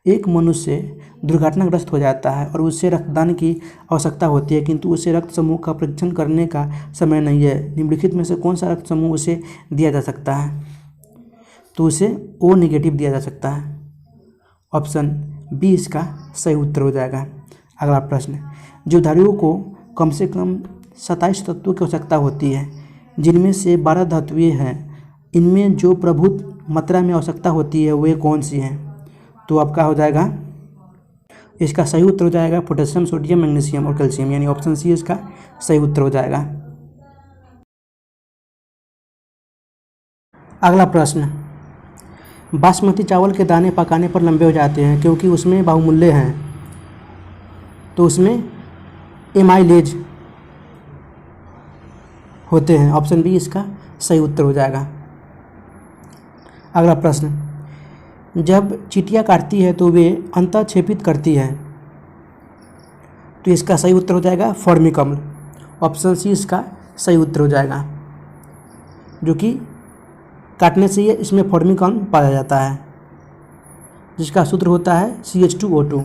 एक मनुष्य दुर्घटनाग्रस्त हो जाता है और उसे रक्तदान की आवश्यकता होती है, किंतु उसे रक्त समूह का परीक्षण करने का समय नहीं है। निम्नलिखित में से कौन सा रक्त समूह उसे दिया जा सकता है? तो उसे ओ नेगेटिव दिया जा सकता है। ऑप्शन बी इसका सही उत्तर हो जाएगा। अगला प्रश्न, जीवधारियों को कम से कम 27 तत्वों की आवश्यकता होती है, जिनमें से 12 धातुएं हैं। इनमें जो प्रभुत मात्रा में आवश्यकता होती है वे कौन सी हैं? तो आपका हो जाएगा, इसका सही उत्तर हो जाएगा पोटेशियम, सोडियम, मैग्नीशियम और कैल्शियम, यानी ऑप्शन सी इसका सही उत्तर हो जाएगा। अगला प्रश्न, बासमती चावल के दाने पकाने पर लंबे हो जाते हैं क्योंकि उसमें बहुमूल्य हैं। तो उसमें एमाइलेज होते हैं। ऑप्शन बी इसका सही उत्तर हो जाएगा। अगला प्रश्न, जब चींटियां काटती है तो वे अंतःक्षेपित करती है। तो इसका सही उत्तर हो जाएगा फॉर्मिक अम्ल। ऑप्शन सी इसका सही उत्तर हो जाएगा, जो कि काटने से इसमें फॉर्मिक अम्ल पाया जाता है, जिसका सूत्र होता है CH2O2।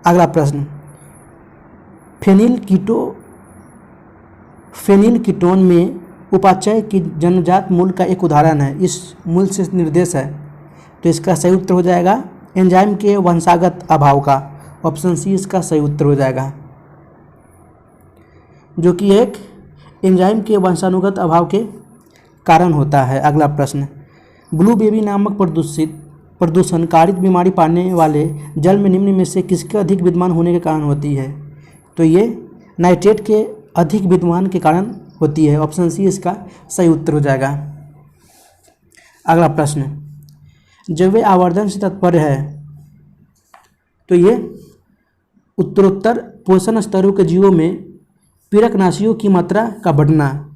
अगला प्रश्न, फेनिल कीटोन में उपापचय की जन्मजात मूल का एक उदाहरण है। इस मूल से निर्देश है। तो इसका सही उत्तर हो जाएगा एंजाइम के वंशागत अभाव का। ऑप्शन सी इसका सही उत्तर हो जाएगा, जो कि एक एंजाइम के वंशानुगत अभाव के कारण होता है। अगला प्रश्न, ब्लू बेबी नामक प्रदूषण कारित बीमारी पाने वाले जल में निम्न में से किसके अधिक विद्यमान होने के कारण होती है? तो ये नाइट्रेट के अधिक विद्यमान के कारण होती है। ऑप्शन सी इसका सही उत्तर हो जाएगा। अगला प्रश्न, जब वे आवर्धन से तात्पर्य है तो ये उत्तरोत्तर पोषण स्तरों के जीवों में पीड़कनाशियों की मात्रा का बढ़ना।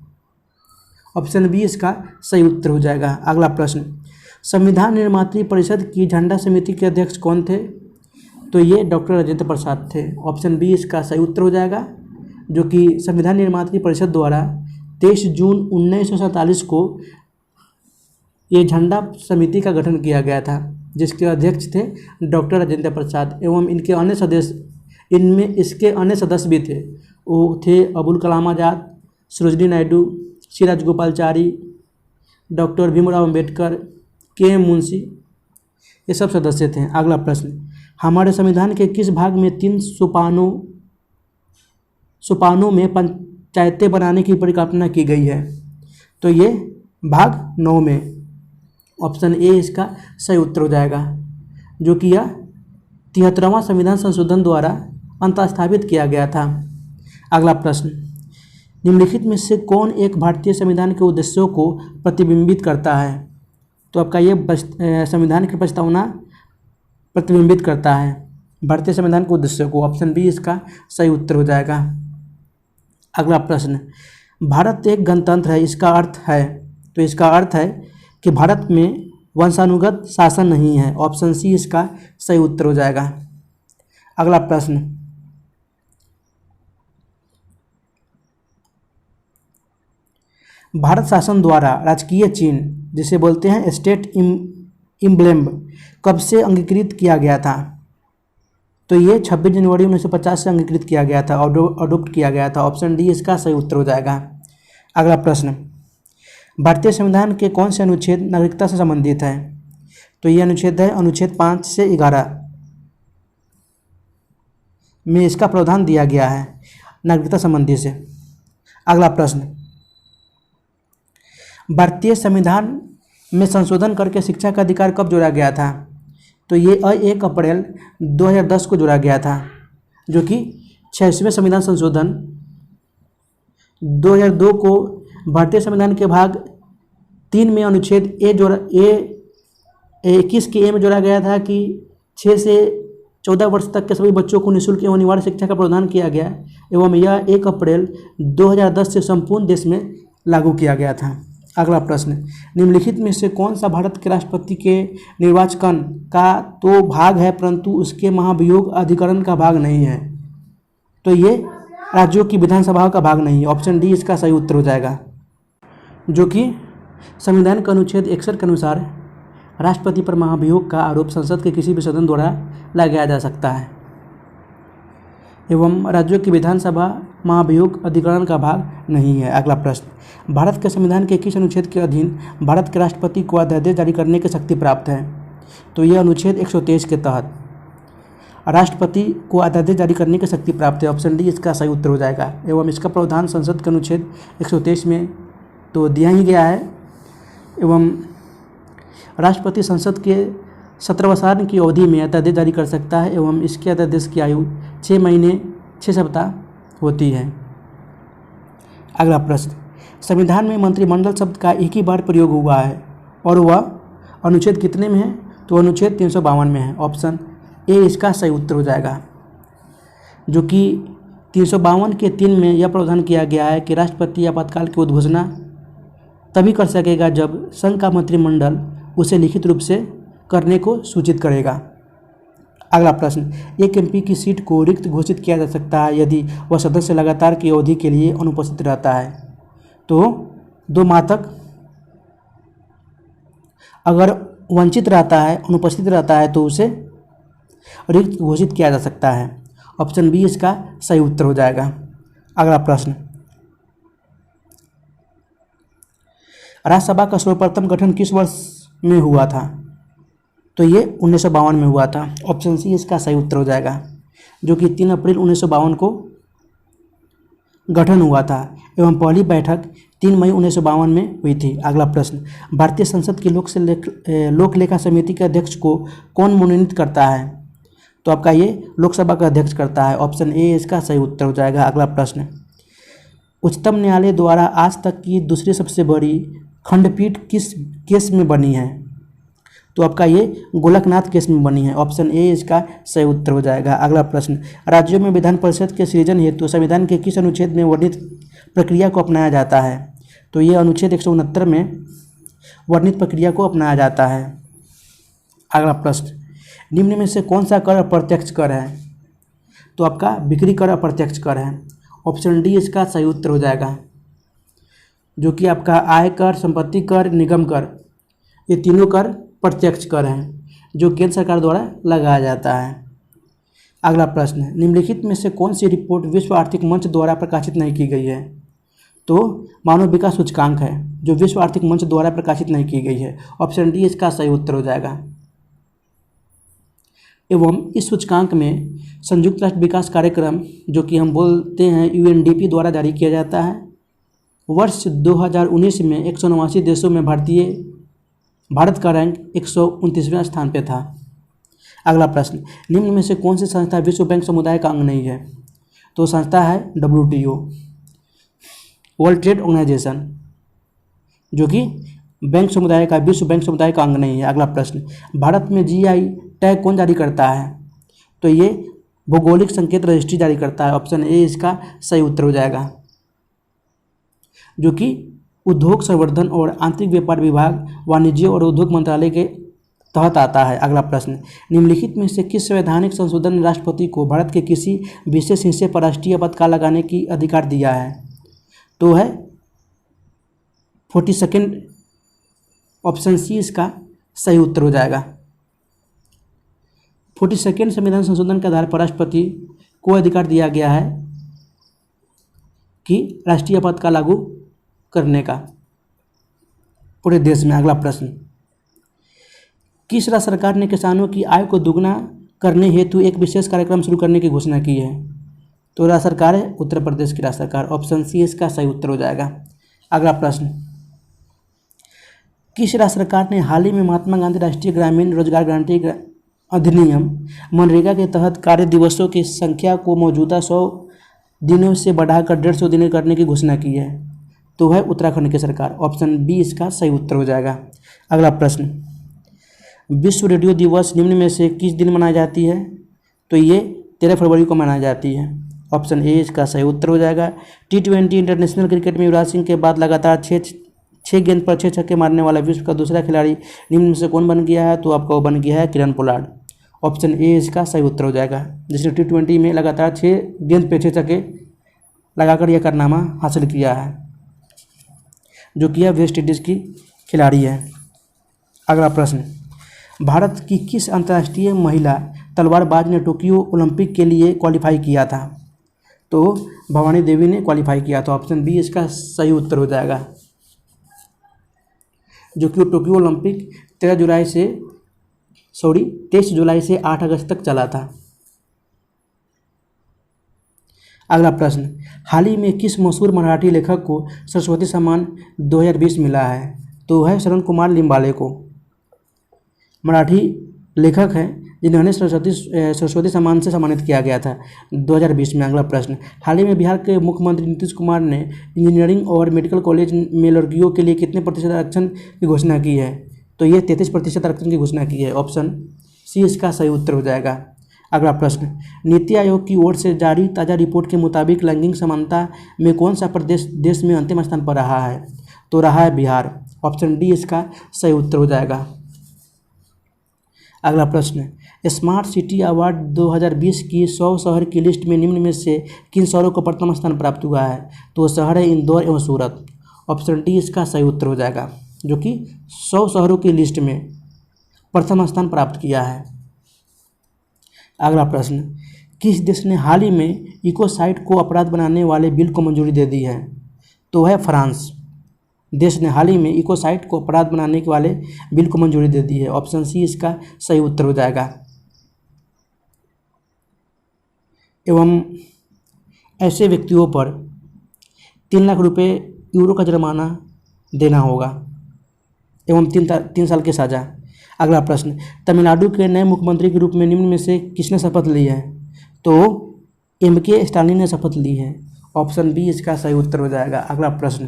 ऑप्शन बी इसका सही उत्तर हो जाएगा। अगला प्रश्न, संविधान निर्मात्री परिषद की झंडा समिति के अध्यक्ष कौन थे? तो ये डॉक्टर राजेंद्र प्रसाद थे। ऑप्शन बी इसका सही उत्तर हो जाएगा, जो कि संविधान निर्मात्री परिषद द्वारा 23 जून 1947 को ये झंडा समिति का गठन किया गया था, जिसके अध्यक्ष थे डॉक्टर राजेंद्र प्रसाद एवं इसके अन्य सदस्य भी थे। वो थे अबुल कलाम आज़ाद, सरोजिनी नायडू, सी राजगोपालाचारी, डॉक्टर भीमराव अम्बेडकर, के मुंशी, ये सब सदस्य थे। अगला प्रश्न, हमारे संविधान के किस भाग में 3 सोपानों में पंचायतें बनाने की परिकल्पना की गई है? तो ये भाग 9 में। ऑप्शन ए इसका सही उत्तर हो जाएगा, जो कि यह 73वां संविधान संशोधन द्वारा अंतःस्थापित किया गया था। अगला प्रश्न, निम्नलिखित में से कौन एक भारतीय संविधान के उद्देश्यों को प्रतिबिंबित करता है? तो आपका ये संविधान की प्रस्तावना प्रतिबिंबित करता है भारतीय संविधान के उद्देश्यों को। ऑप्शन बी इसका सही उत्तर हो जाएगा। अगला प्रश्न, भारत एक गणतंत्र है, इसका अर्थ है? तो इसका अर्थ है कि भारत में वंशानुगत शासन नहीं है। ऑप्शन सी इसका सही उत्तर हो जाएगा। अगला प्रश्न, भारत शासन द्वारा राजकीय चिन्ह, जिसे बोलते हैं स्टेट इम्ब्लेम, कब से अंगीकृत किया गया था? तो ये 26 जनवरी 1950 से अंगीकृत किया गया था, अडोप्ट किया गया था। ऑप्शन डी इसका सही उत्तर हो जाएगा। अगला प्रश्न, भारतीय संविधान के कौन से अनुच्छेद नागरिकता से संबंधित है? तो ये अनुच्छेद है अनुच्छेद 5 से 11 में इसका प्रावधान दिया गया है नागरिकता संबंधी से। अगला प्रश्न, भारतीय संविधान में संशोधन करके शिक्षा का अधिकार कब जोड़ा गया था? तो ये 1 अप्रैल 2010 को जोड़ा गया था, जो कि 66वें संविधान संशोधन 2002 को भारतीय संविधान के भाग 3 में अनुच्छेद 21 के ए में जोड़ा गया था कि 6 से 14 वर्ष तक के सभी बच्चों को निःशुल्क एवं अनिवार्य शिक्षा का प्रावधान किया गया एवं यह 1 अप्रैल 2010 से संपूर्ण देश में लागू किया गया था। अगला प्रश्न, निम्नलिखित में से कौन सा भारत के राष्ट्रपति के निर्वाचन का तो भाग है परंतु उसके महाभियोग अधिकरण का भाग नहीं है? तो ये राज्यों की विधानसभाओं का भाग नहीं है। ऑप्शन डी इसका सही उत्तर हो जाएगा, जो कि संविधान का अनुच्छेद 61 के अनुसार राष्ट्रपति पर महाभियोग का आरोप संसद के किसी भी सदन द्वारा लगाया जा सकता है एवं राज्यों की विधानसभा महाभियोग अधिकरण का भाग नहीं है। अगला प्रश्न, भारत के संविधान के किस अनुच्छेद के अधीन भारत के राष्ट्रपति को अध्यादेश जारी करने की शक्ति प्राप्त है? तो यह अनुच्छेद 123 के तहत राष्ट्रपति को अध्यादेश जारी करने की शक्ति प्राप्त है। ऑप्शन डी इसका सही उत्तर हो जाएगा एवं इसका प्रावधान संसद के अनुच्छेद 123 में तो दिया ही गया है एवं राष्ट्रपति संसद के 17 वर्षांत की अवधि में अध्यादेश जारी कर सकता है एवं इसके अध्यादेश की आयु 6 महीने 6 सप्ताह होती है। अगला प्रश्न, संविधान में मंत्रिमंडल शब्द का एक ही बार प्रयोग हुआ है और वह अनुच्छेद कितने में है? तो अनुच्छेद 352 में है। ऑप्शन ए इसका सही उत्तर हो जाएगा, जो कि 352 के 3 में यह प्रावधान किया गया है कि राष्ट्रपति आपातकाल की उद्घोषणा तभी कर सकेगा जब संघ का मंत्रिमंडल उसे लिखित रूप से करने को सूचित करेगा। अगला प्रश्न, एक एमपी की सीट को रिक्त घोषित किया जा सकता है यदि वह सदस्य लगातार की अवधि के लिए अनुपस्थित रहता है। तो 2 माह तक अगर वंचित रहता है, अनुपस्थित रहता है, तो उसे रिक्त घोषित किया जा सकता है। ऑप्शन बी इसका सही उत्तर हो जाएगा। अगला प्रश्न, राज्यसभा का सर्वप्रथम गठन किस वर्ष में हुआ था? तो ये 1952 में हुआ था। ऑप्शन सी इसका सही उत्तर हो जाएगा, जो कि 3 अप्रैल 1952 को गठन हुआ था एवं पहली बैठक 3 मई 1952 में हुई थी। अगला प्रश्न, भारतीय संसद की लोक लेखा समिति के अध्यक्ष को कौन मनोनीत करता है? तो आपका ये लोकसभा का अध्यक्ष करता है। ऑप्शन ए इसका सही उत्तर हो जाएगा। अगला प्रश्न, उच्चतम न्यायालय द्वारा आज तक की दूसरी सबसे बड़ी खंडपीठ किस केस में बनी है? तो आपका ये गोलकनाथ केस में बनी है। ऑप्शन ए इसका सही उत्तर हो जाएगा। अगला प्रश्न, राज्यों में विधान परिषद के सृजन हेतु संविधान के किस अनुच्छेद में वर्णित प्रक्रिया को अपनाया जाता है? तो ये अनुच्छेद 169 में वर्णित प्रक्रिया को अपनाया जाता है। अगला प्रश्न, निम्न में से कौन सा कर अप्रत्यक्ष कर है? तो आपका बिक्री कर अप्रत्यक्ष कर है। ऑप्शन डी इसका सही उत्तर हो जाएगा, जो कि आपका आय कर, संपत्ति कर, निगम कर, ये तीनों कर प्रत्यक्ष कर हैं जो केंद्र सरकार द्वारा लगाया जाता है। अगला प्रश्न, निम्नलिखित में से कौन सी रिपोर्ट विश्व आर्थिक मंच द्वारा प्रकाशित नहीं की गई है? तो मानव विकास सूचकांक है जो विश्व आर्थिक मंच द्वारा प्रकाशित नहीं की गई है। ऑप्शन डी इसका सही उत्तर हो जाएगा। एवं इस सूचकांक में संयुक्त राष्ट्र विकास कार्यक्रम, जो कि हम बोलते हैं यूएनडीपी, द्वारा जारी किया जाता है। वर्ष 2019 में 189 देशों में भारत का रैंक 129वें स्थान पे था। अगला प्रश्न, निम्न में से कौन सी संस्था विश्व बैंक समुदाय का अंग नहीं है? तो संस्था है WTO, वर्ल्ड ट्रेड ऑर्गेनाइजेशन, जो कि विश्व बैंक समुदाय का अंग नहीं है। अगला प्रश्न, भारत में GI टैग कौन जारी करता है? तो ये भौगोलिक संकेत रजिस्ट्री जारी करता है। ऑप्शन ए इसका सही उत्तर हो जाएगा, जो कि उद्योग संवर्धन और आंतरिक व्यापार विभाग, वाणिज्य और उद्योग मंत्रालय के तहत आता है। अगला प्रश्न, निम्नलिखित में से किस संवैधानिक संशोधन ने राष्ट्रपति को भारत के किसी विशेष हिस्से पर राष्ट्रीय आपातकाल लगाने की अधिकार दिया है? तो है 42nd। ऑप्शन सी इसका सही उत्तर हो जाएगा। 42nd संविधान संशोधन के आधार पर राष्ट्रपति को अधिकार दिया गया है कि राष्ट्रीय आपातकाल लागू करने का पूरे देश में। अगला प्रश्न, किस राज्य सरकार ने किसानों की आय को दुगना करने हेतु एक विशेष कार्यक्रम शुरू करने की घोषणा की है? तो राज्य सरकार है उत्तर प्रदेश की राज्य सरकार। ऑप्शन सी इसका सही उत्तर हो जाएगा। अगला प्रश्न, किस राज्य सरकार ने हाल ही में महात्मा गांधी राष्ट्रीय ग्रामीण रोजगार गारंटी अधिनियम मनरेगा के तहत कार्य दिवसों की संख्या को मौजूदा 100 दिनों से बढ़ाकर 150 दिन करने की घोषणा की है? तो है उत्तराखंड की सरकार। ऑप्शन बी इसका सही उत्तर हो जाएगा। अगला प्रश्न, विश्व रेडियो दिवस निम्न में से किस दिन मनाई जाती है? तो ये 13 फरवरी को मनाई जाती है। ऑप्शन ए इसका सही उत्तर हो जाएगा। T20 इंटरनेशनल क्रिकेट में युवराज सिंह के बाद लगातार 6 गेंद पर 6 छक्के मारने वाला विश्व का दूसरा खिलाड़ी निम्न में से कौन बन गया है? तो आपका वो बन गया है किरण पोलार्ड। ऑप्शन ए इसका सही उत्तर हो जाएगा, जिसने T20 में लगातार 6 गेंद पे 6 छक्के लगाकर यह कारनामा हासिल किया है, जो कि यह वेस्ट इंडीज़ की खिलाड़ी है। अगला प्रश्न, भारत की किस अंतर्राष्ट्रीय महिला तलवारबाज ने टोक्यो ओलंपिक के लिए क्वालिफाई किया था? तो भवानी देवी ने क्वालिफाई किया था। ऑप्शन बी इसका सही उत्तर हो जाएगा, जो कि टोक्यो ओलंपिक 23 जुलाई से 8 अगस्त तक चला था। अगला प्रश्न, हाल ही में किस मशहूर मराठी लेखक को सरस्वती सम्मान 2020 मिला है? तो है शरण कुमार लिम्बाले को। मराठी लेखक हैं जिन्होंने सरस्वती सम्मान से सम्मानित किया गया था 2020 में। अगला प्रश्न, हाल ही में बिहार के मुख्यमंत्री नीतीश कुमार ने इंजीनियरिंग और मेडिकल कॉलेज में लड़कियों के लिए कितने प्रतिशत आरक्षण की घोषणा की है? तो ये 33% आरक्षण की घोषणा की है। ऑप्शन सी इसका सही उत्तर हो जाएगा। अगला प्रश्न, नीति आयोग की ओर से जारी ताज़ा रिपोर्ट के मुताबिक लैंगिक समानता में कौन सा प्रदेश देश में अंतिम स्थान पर रहा है? तो रहा है बिहार। ऑप्शन डी इसका सही उत्तर हो जाएगा। अगला प्रश्न, स्मार्ट सिटी अवार्ड 2020 की 100 शहर की लिस्ट में निम्न में से किन शहरों को प्रथम स्थान प्राप्त हुआ है? तो शहर है इंदौर एवं सूरत। ऑप्शन डी इसका सही उत्तर हो जाएगा, जो कि 100 शहरों की लिस्ट में प्रथम स्थान प्राप्त किया है। अगला प्रश्न, किस देश ने हाल ही में इकोसाइट को अपराध बनाने वाले बिल को मंजूरी दे दी है? तो है फ्रांस देश ने हाल ही में इकोसाइट को अपराध बनाने वाले बिल को मंजूरी दे दी है। ऑप्शन सी इसका सही उत्तर हो जाएगा। एवं ऐसे व्यक्तियों पर 3 लाख रुपए यूरो का जुर्माना देना होगा एवं 3 साल की सजा। अगला प्रश्न, तमिलनाडु के नए मुख्यमंत्री के रूप में निम्न में से किसने शपथ ली है? तो MK स्टालिन ने शपथ ली है। ऑप्शन बी इसका सही उत्तर हो जाएगा। अगला प्रश्न,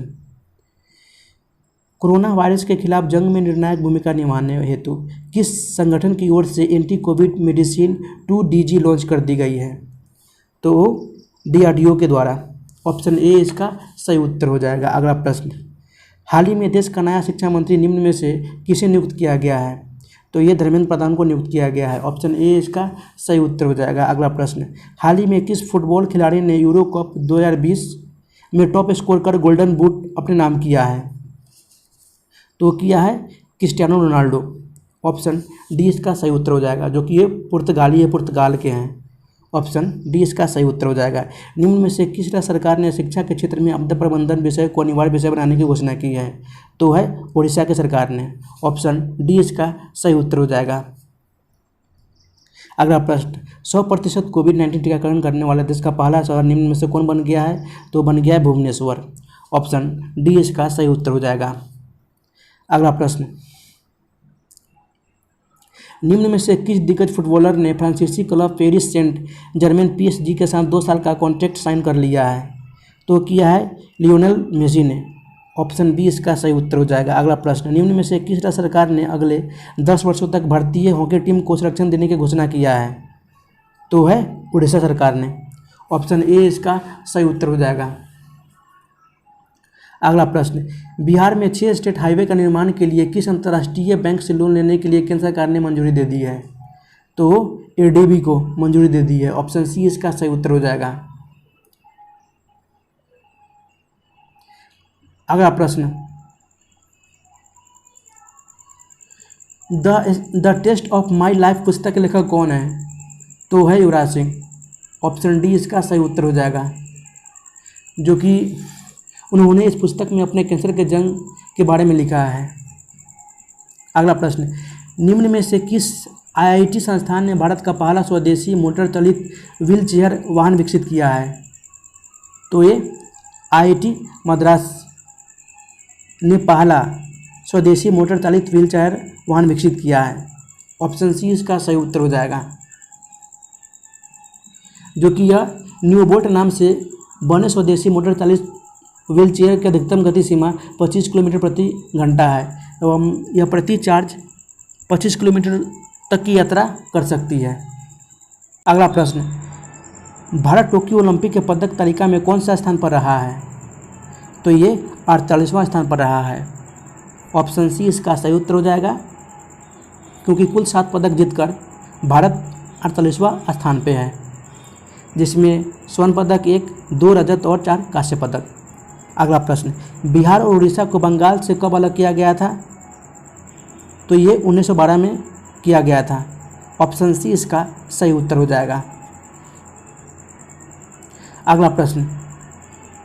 कोरोना वायरस के खिलाफ जंग में निर्णायक भूमिका निभाने हेतु किस संगठन की ओर से anti Covid medicine 2DG launch कर दी गई है? तो DRDO के द्वारा। ऑप्शन ए इसका सही उत्तर हो जाएगा। अगला प्रश्न, हाल ही में देश का नया शिक्षा मंत्री निम्न में से किसे नियुक्त किया गया है? तो ये धर्मेंद्र प्रधान को नियुक्त किया गया है। ऑप्शन ए इसका सही उत्तर हो जाएगा। अगला प्रश्न, हाल ही में किस फुटबॉल खिलाड़ी ने यूरो कप 2020 में टॉप स्कोर कर गोल्डन बूट अपने नाम किया है? तो किया है क्रिस्टियानो रोनाल्डो। ऑप्शन डी इसका सही उत्तर हो जाएगा, जो कि ये पुर्तगाल के हैं। ऑप्शन डी इसका सही उत्तर हो जाएगा। निम्न में से किस राज्य सरकार ने शिक्षा के क्षेत्र में आपदा प्रबंधन विषय को अनिवार्य विषय बनाने की घोषणा की है? तो है उड़ीसा की सरकार ने। ऑप्शन डी इसका सही उत्तर हो जाएगा। अगला प्रश्न, 100% कोविड-19 टीकाकरण करने वाला देश का पहला शहर निम्न में से कौन बन गया है? तो बन गया है भुवनेश्वर। ऑप्शन डी इसका सही उत्तर हो जाएगा। अगला प्रश्न, निम्न में से किस दिग्गज फुटबॉलर ने फ्रांसीसी club Paris Saint Germain PSG के साथ 2 साल का कॉन्ट्रैक्ट साइन कर लिया है? तो किया है लियोनेल मेसी ने। ऑप्शन बी इसका सही उत्तर हो जाएगा। अगला प्रश्न, निम्न में से किस राज्य सरकार ने अगले 10 वर्षों तक भारतीय हॉकी टीम को संरक्षण देने की घोषणा किया है? तो है उड़ीसा सरकार ने। ऑप्शन ए इसका सही उत्तर हो जाएगा। अगला प्रश्न, बिहार में 6 स्टेट हाईवे का निर्माण के लिए किस अंतर्राष्ट्रीय बैंक से लोन लेने के लिए केंद्र सरकार ने मंजूरी दे दी है? तो ADB को मंजूरी दे दी है। ऑप्शन सी इसका सही उत्तर हो जाएगा। अगला प्रश्न, the test of my life पुस्तक के लेखक कौन है? तो है युवराज सिंह। ऑप्शन डी इसका सही उत्तर हो जाएगा, जो कि उन्होंने इस पुस्तक में अपने कैंसर के जंग के बारे में लिखा है। अगला प्रश्न, निम्न में से किस IIT संस्थान ने भारत का पहला स्वदेशी मोटर चालित व्हील चेयर वाहन विकसित किया है? तो ये IIT मद्रास ने पहला स्वदेशी मोटर चालित व्हील चेयर वाहन विकसित किया है। ऑप्शन सी इसका सही उत्तर हो जाएगा, जो कि यह न्यूबोट नाम से बने स्वदेशी मोटर चालित व्हील चेयर की अधिकतम गति सीमा 25 किलोमीटर प्रति घंटा है एवं यह प्रति चार्ज 25 किलोमीटर तक की यात्रा कर सकती है। अगला प्रश्न, भारत टोक्यो ओलंपिक के पदक तालिका में कौन सा स्थान पर रहा है? तो ये 48वां स्थान पर रहा है। ऑप्शन सी इसका सही उत्तर हो जाएगा, क्योंकि कुल 7 पदक जीतकर भारत 48वां स्थान पे है, जिसमें स्वर्ण पदक 1, 2 रजत और 4 कांस्य पदक। अगला प्रश्न, बिहार और उड़ीसा को बंगाल से कब अलग किया गया था? तो ये 1912 में किया गया था। ऑप्शन सी इसका सही उत्तर हो जाएगा। अगला प्रश्न,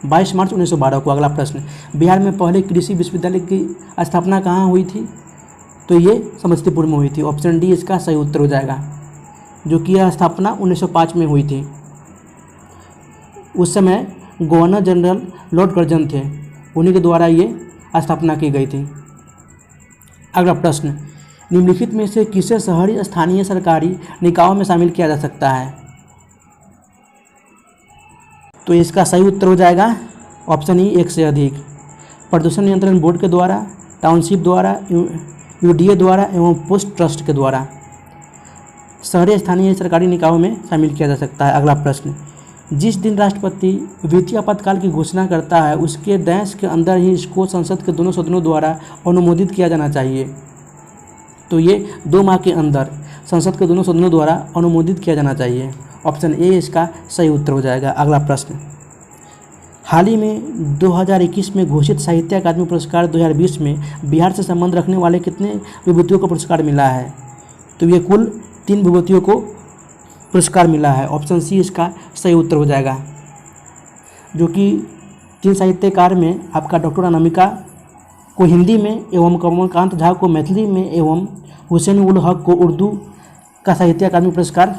22 मार्च 1912 को। अगला प्रश्न, बिहार में पहले कृषि विश्वविद्यालय की स्थापना कहाँ हुई थी? तो ये समस्तीपुर में हुई थी। ऑप्शन डी इसका सही उत्तर हो जाएगा, जो कि यह स्थापना 1905 में हुई थी। उस समय गवर्नर जनरल लॉर्ड कर्जन थे, उन्हीं के द्वारा ये स्थापना की गई थी। अगला प्रश्न, निम्नलिखित में से किसे शहरी स्थानीय सरकारी निकायों में शामिल किया जा सकता है? तो इसका सही उत्तर हो जाएगा ऑप्शन ई 1 से अधिक। प्रदूषण नियंत्रण बोर्ड के द्वारा, टाउनशिप द्वारा, UDA द्वारा एवं पोस्ट ट्रस्ट के द्वारा शहरी स्थानीय सरकारी निकायों में शामिल किया जा सकता है। अगला प्रश्न, जिस दिन राष्ट्रपति वित्तीय आपातकाल की घोषणा करता है उसके देश के अंदर ही इसको संसद के दोनों सदनों द्वारा अनुमोदित किया जाना चाहिए? तो ये 2 माह के अंदर संसद के दोनों सदनों द्वारा अनुमोदित किया जाना चाहिए। ऑप्शन ए इसका सही उत्तर हो जाएगा। अगला प्रश्न, हाल ही में 2021 में घोषित साहित्य अकादमी पुरस्कार 2020 में बिहार से संबंध रखने वाले कितने विभूतियों को पुरस्कार मिला है? तो ये कुल 3 विभूतियों को पुरस्कार मिला है। ऑप्शन सी इसका सही उत्तर हो जाएगा, जो कि 3 साहित्यकार में आपका डॉक्टर अनामिका को हिंदी में एवं कमलकांत झा को मैथिली में एवं हुसैन उल हक को उर्दू का साहित्य अकादमी पुरस्कार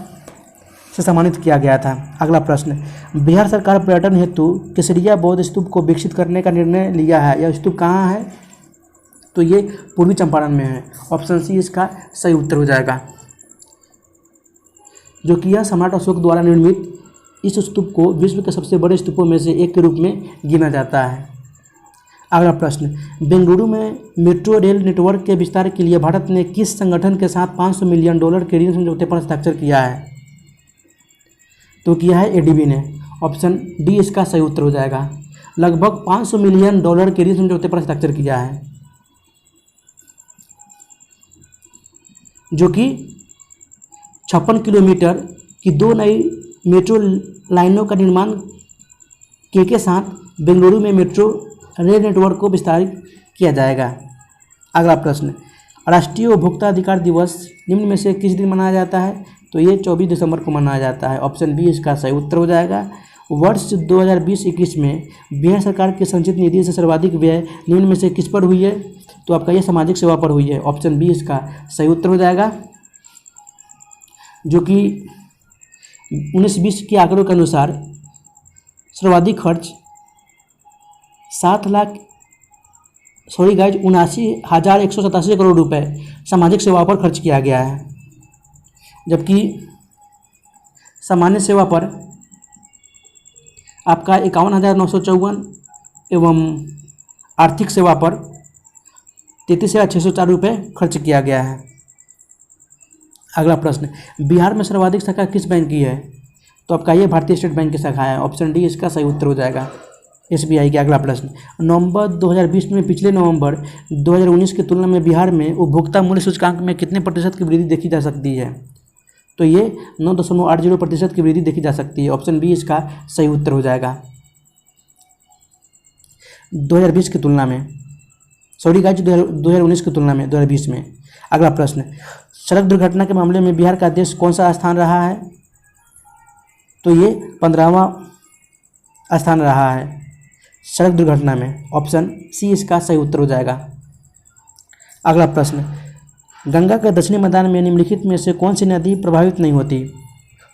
से सम्मानित किया गया था। अगला प्रश्न, बिहार सरकार पर्यटन हेतु केसरिया बौद्ध स्तूप को विकसित करने का निर्णय लिया है। यह स्तूप कहाँ है? तो ये पूर्वी चंपारण में है। ऑप्शन सी इसका सही उत्तर हो जाएगा, जो कि यह सम्राट अशोक द्वारा निर्मित इस स्तूप को विश्व के सबसे बड़े स्तूपों में से एक के रूप में गिना जाता है। अगला प्रश्न, बेंगलुरु में मेट्रो रेल नेटवर्क के विस्तार के लिए भारत ने किस संगठन के साथ $500 मिलियन के ऋण समझौते पर हस्ताक्षर किया है? तो किया है एडीबी ने। ऑप्शन डी इसका सही उत्तर हो जाएगा। लगभग $500 मिलियन के ऋण समझौते पर हस्ताक्षर किया है, जो कि 56 किलोमीटर की 2 नई मेट्रो लाइनों का निर्माण के साथ बेंगलुरु में मेट्रो रेल नेटवर्क को विस्तारित किया जाएगा। अगला प्रश्न, राष्ट्रीय उपभोक्ता अधिकार दिवस निम्न में से किस दिन मनाया जाता है? तो ये 24 दिसंबर को मनाया जाता है। ऑप्शन बी इसका सही उत्तर हो जाएगा। वर्ष 2020-21 में बिहार सरकार की संचित निधि से सर्वाधिक व्यय निम्न में से किस पर हुई है? तो आपका यह सामाजिक सेवा पर हुई है। ऑप्शन बी इसका सही उत्तर हो जाएगा, जो कि 19-20 के आंकड़ों के अनुसार सर्वाधिक खर्च 79,187 करोड़ रुपए सामाजिक सेवा पर खर्च किया गया है, जबकि सामान्य सेवा पर आपका 51,954 एवं आर्थिक सेवा पर 33,604 रुपये खर्च किया गया है। अगला प्रश्न, बिहार में सर्वाधिक शाखा किस बैंक की है? तो आपका ये भारतीय स्टेट बैंक की शाखा है। ऑप्शन डी इसका सही उत्तर हो जाएगा, एसबीआई के। अगला प्रश्न, नवंबर 2020 में पिछले नवंबर 2019 की तुलना में बिहार में उपभोक्ता मूल्य सूचकांक में कितने प्रतिशत की वृद्धि देखी जा सकती है? तो ये 9.80% की वृद्धि देखी जा सकती है। ऑप्शन बी इसका सही उत्तर हो जाएगा, 2020 की तुलना में, सॉरी गाइस, 2019 की तुलना में 2020 में। अगला प्रश्न, सड़क दुर्घटना के मामले में बिहार का देश कौन सा स्थान रहा है? तो ये 15वां स्थान रहा है सड़क दुर्घटना में। ऑप्शन सी इसका सही उत्तर हो जाएगा। अगला प्रश्न, गंगा के दक्षिणी मैदान में निम्नलिखित में से कौन सी नदी प्रभावित नहीं होती?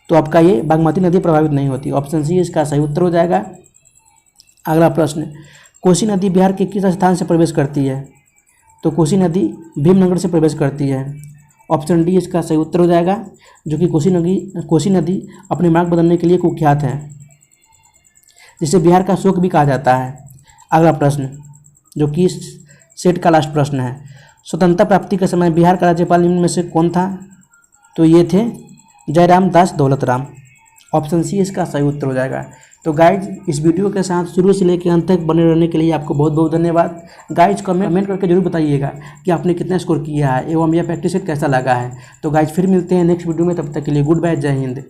तो आपका ये बागमती नदी प्रभावित नहीं होती। ऑप्शन सी इसका सही उत्तर हो जाएगा। अगला प्रश्न, कोसी नदी बिहार के किस स्थान से प्रवेश करती है? तो कोसी नदी भीमनगर से प्रवेश करती है। ऑप्शन डी इसका सही उत्तर हो जाएगा, जो कि कोसी नदी अपने मार्ग बदलने के लिए कुख्यात है, जिसे बिहार का शोक भी कहा जाता है। अगला प्रश्न, जो कि इस सेट का लास्ट प्रश्न है, स्वतंत्रता प्राप्ति के समय बिहार का राज्यपाल निम्न में से कौन था? तो ये थे जयराम दास दौलतराम। ऑप्शन सी इसका सही उत्तर हो जाएगा। तो गाइज, इस वीडियो के साथ शुरू से लेकर अंत तक बने रहने के लिए आपको बहुत बहुत धन्यवाद। गाइज, कमेंट करके जरूर बताइएगा कि आपने कितना स्कोर किया है एवं यह प्रैक्टिस सेट कैसा लगा है। तो गाइज, फिर मिलते हैं नेक्स्ट वीडियो में, तब तक के लिए गुड बाय, जय हिंद।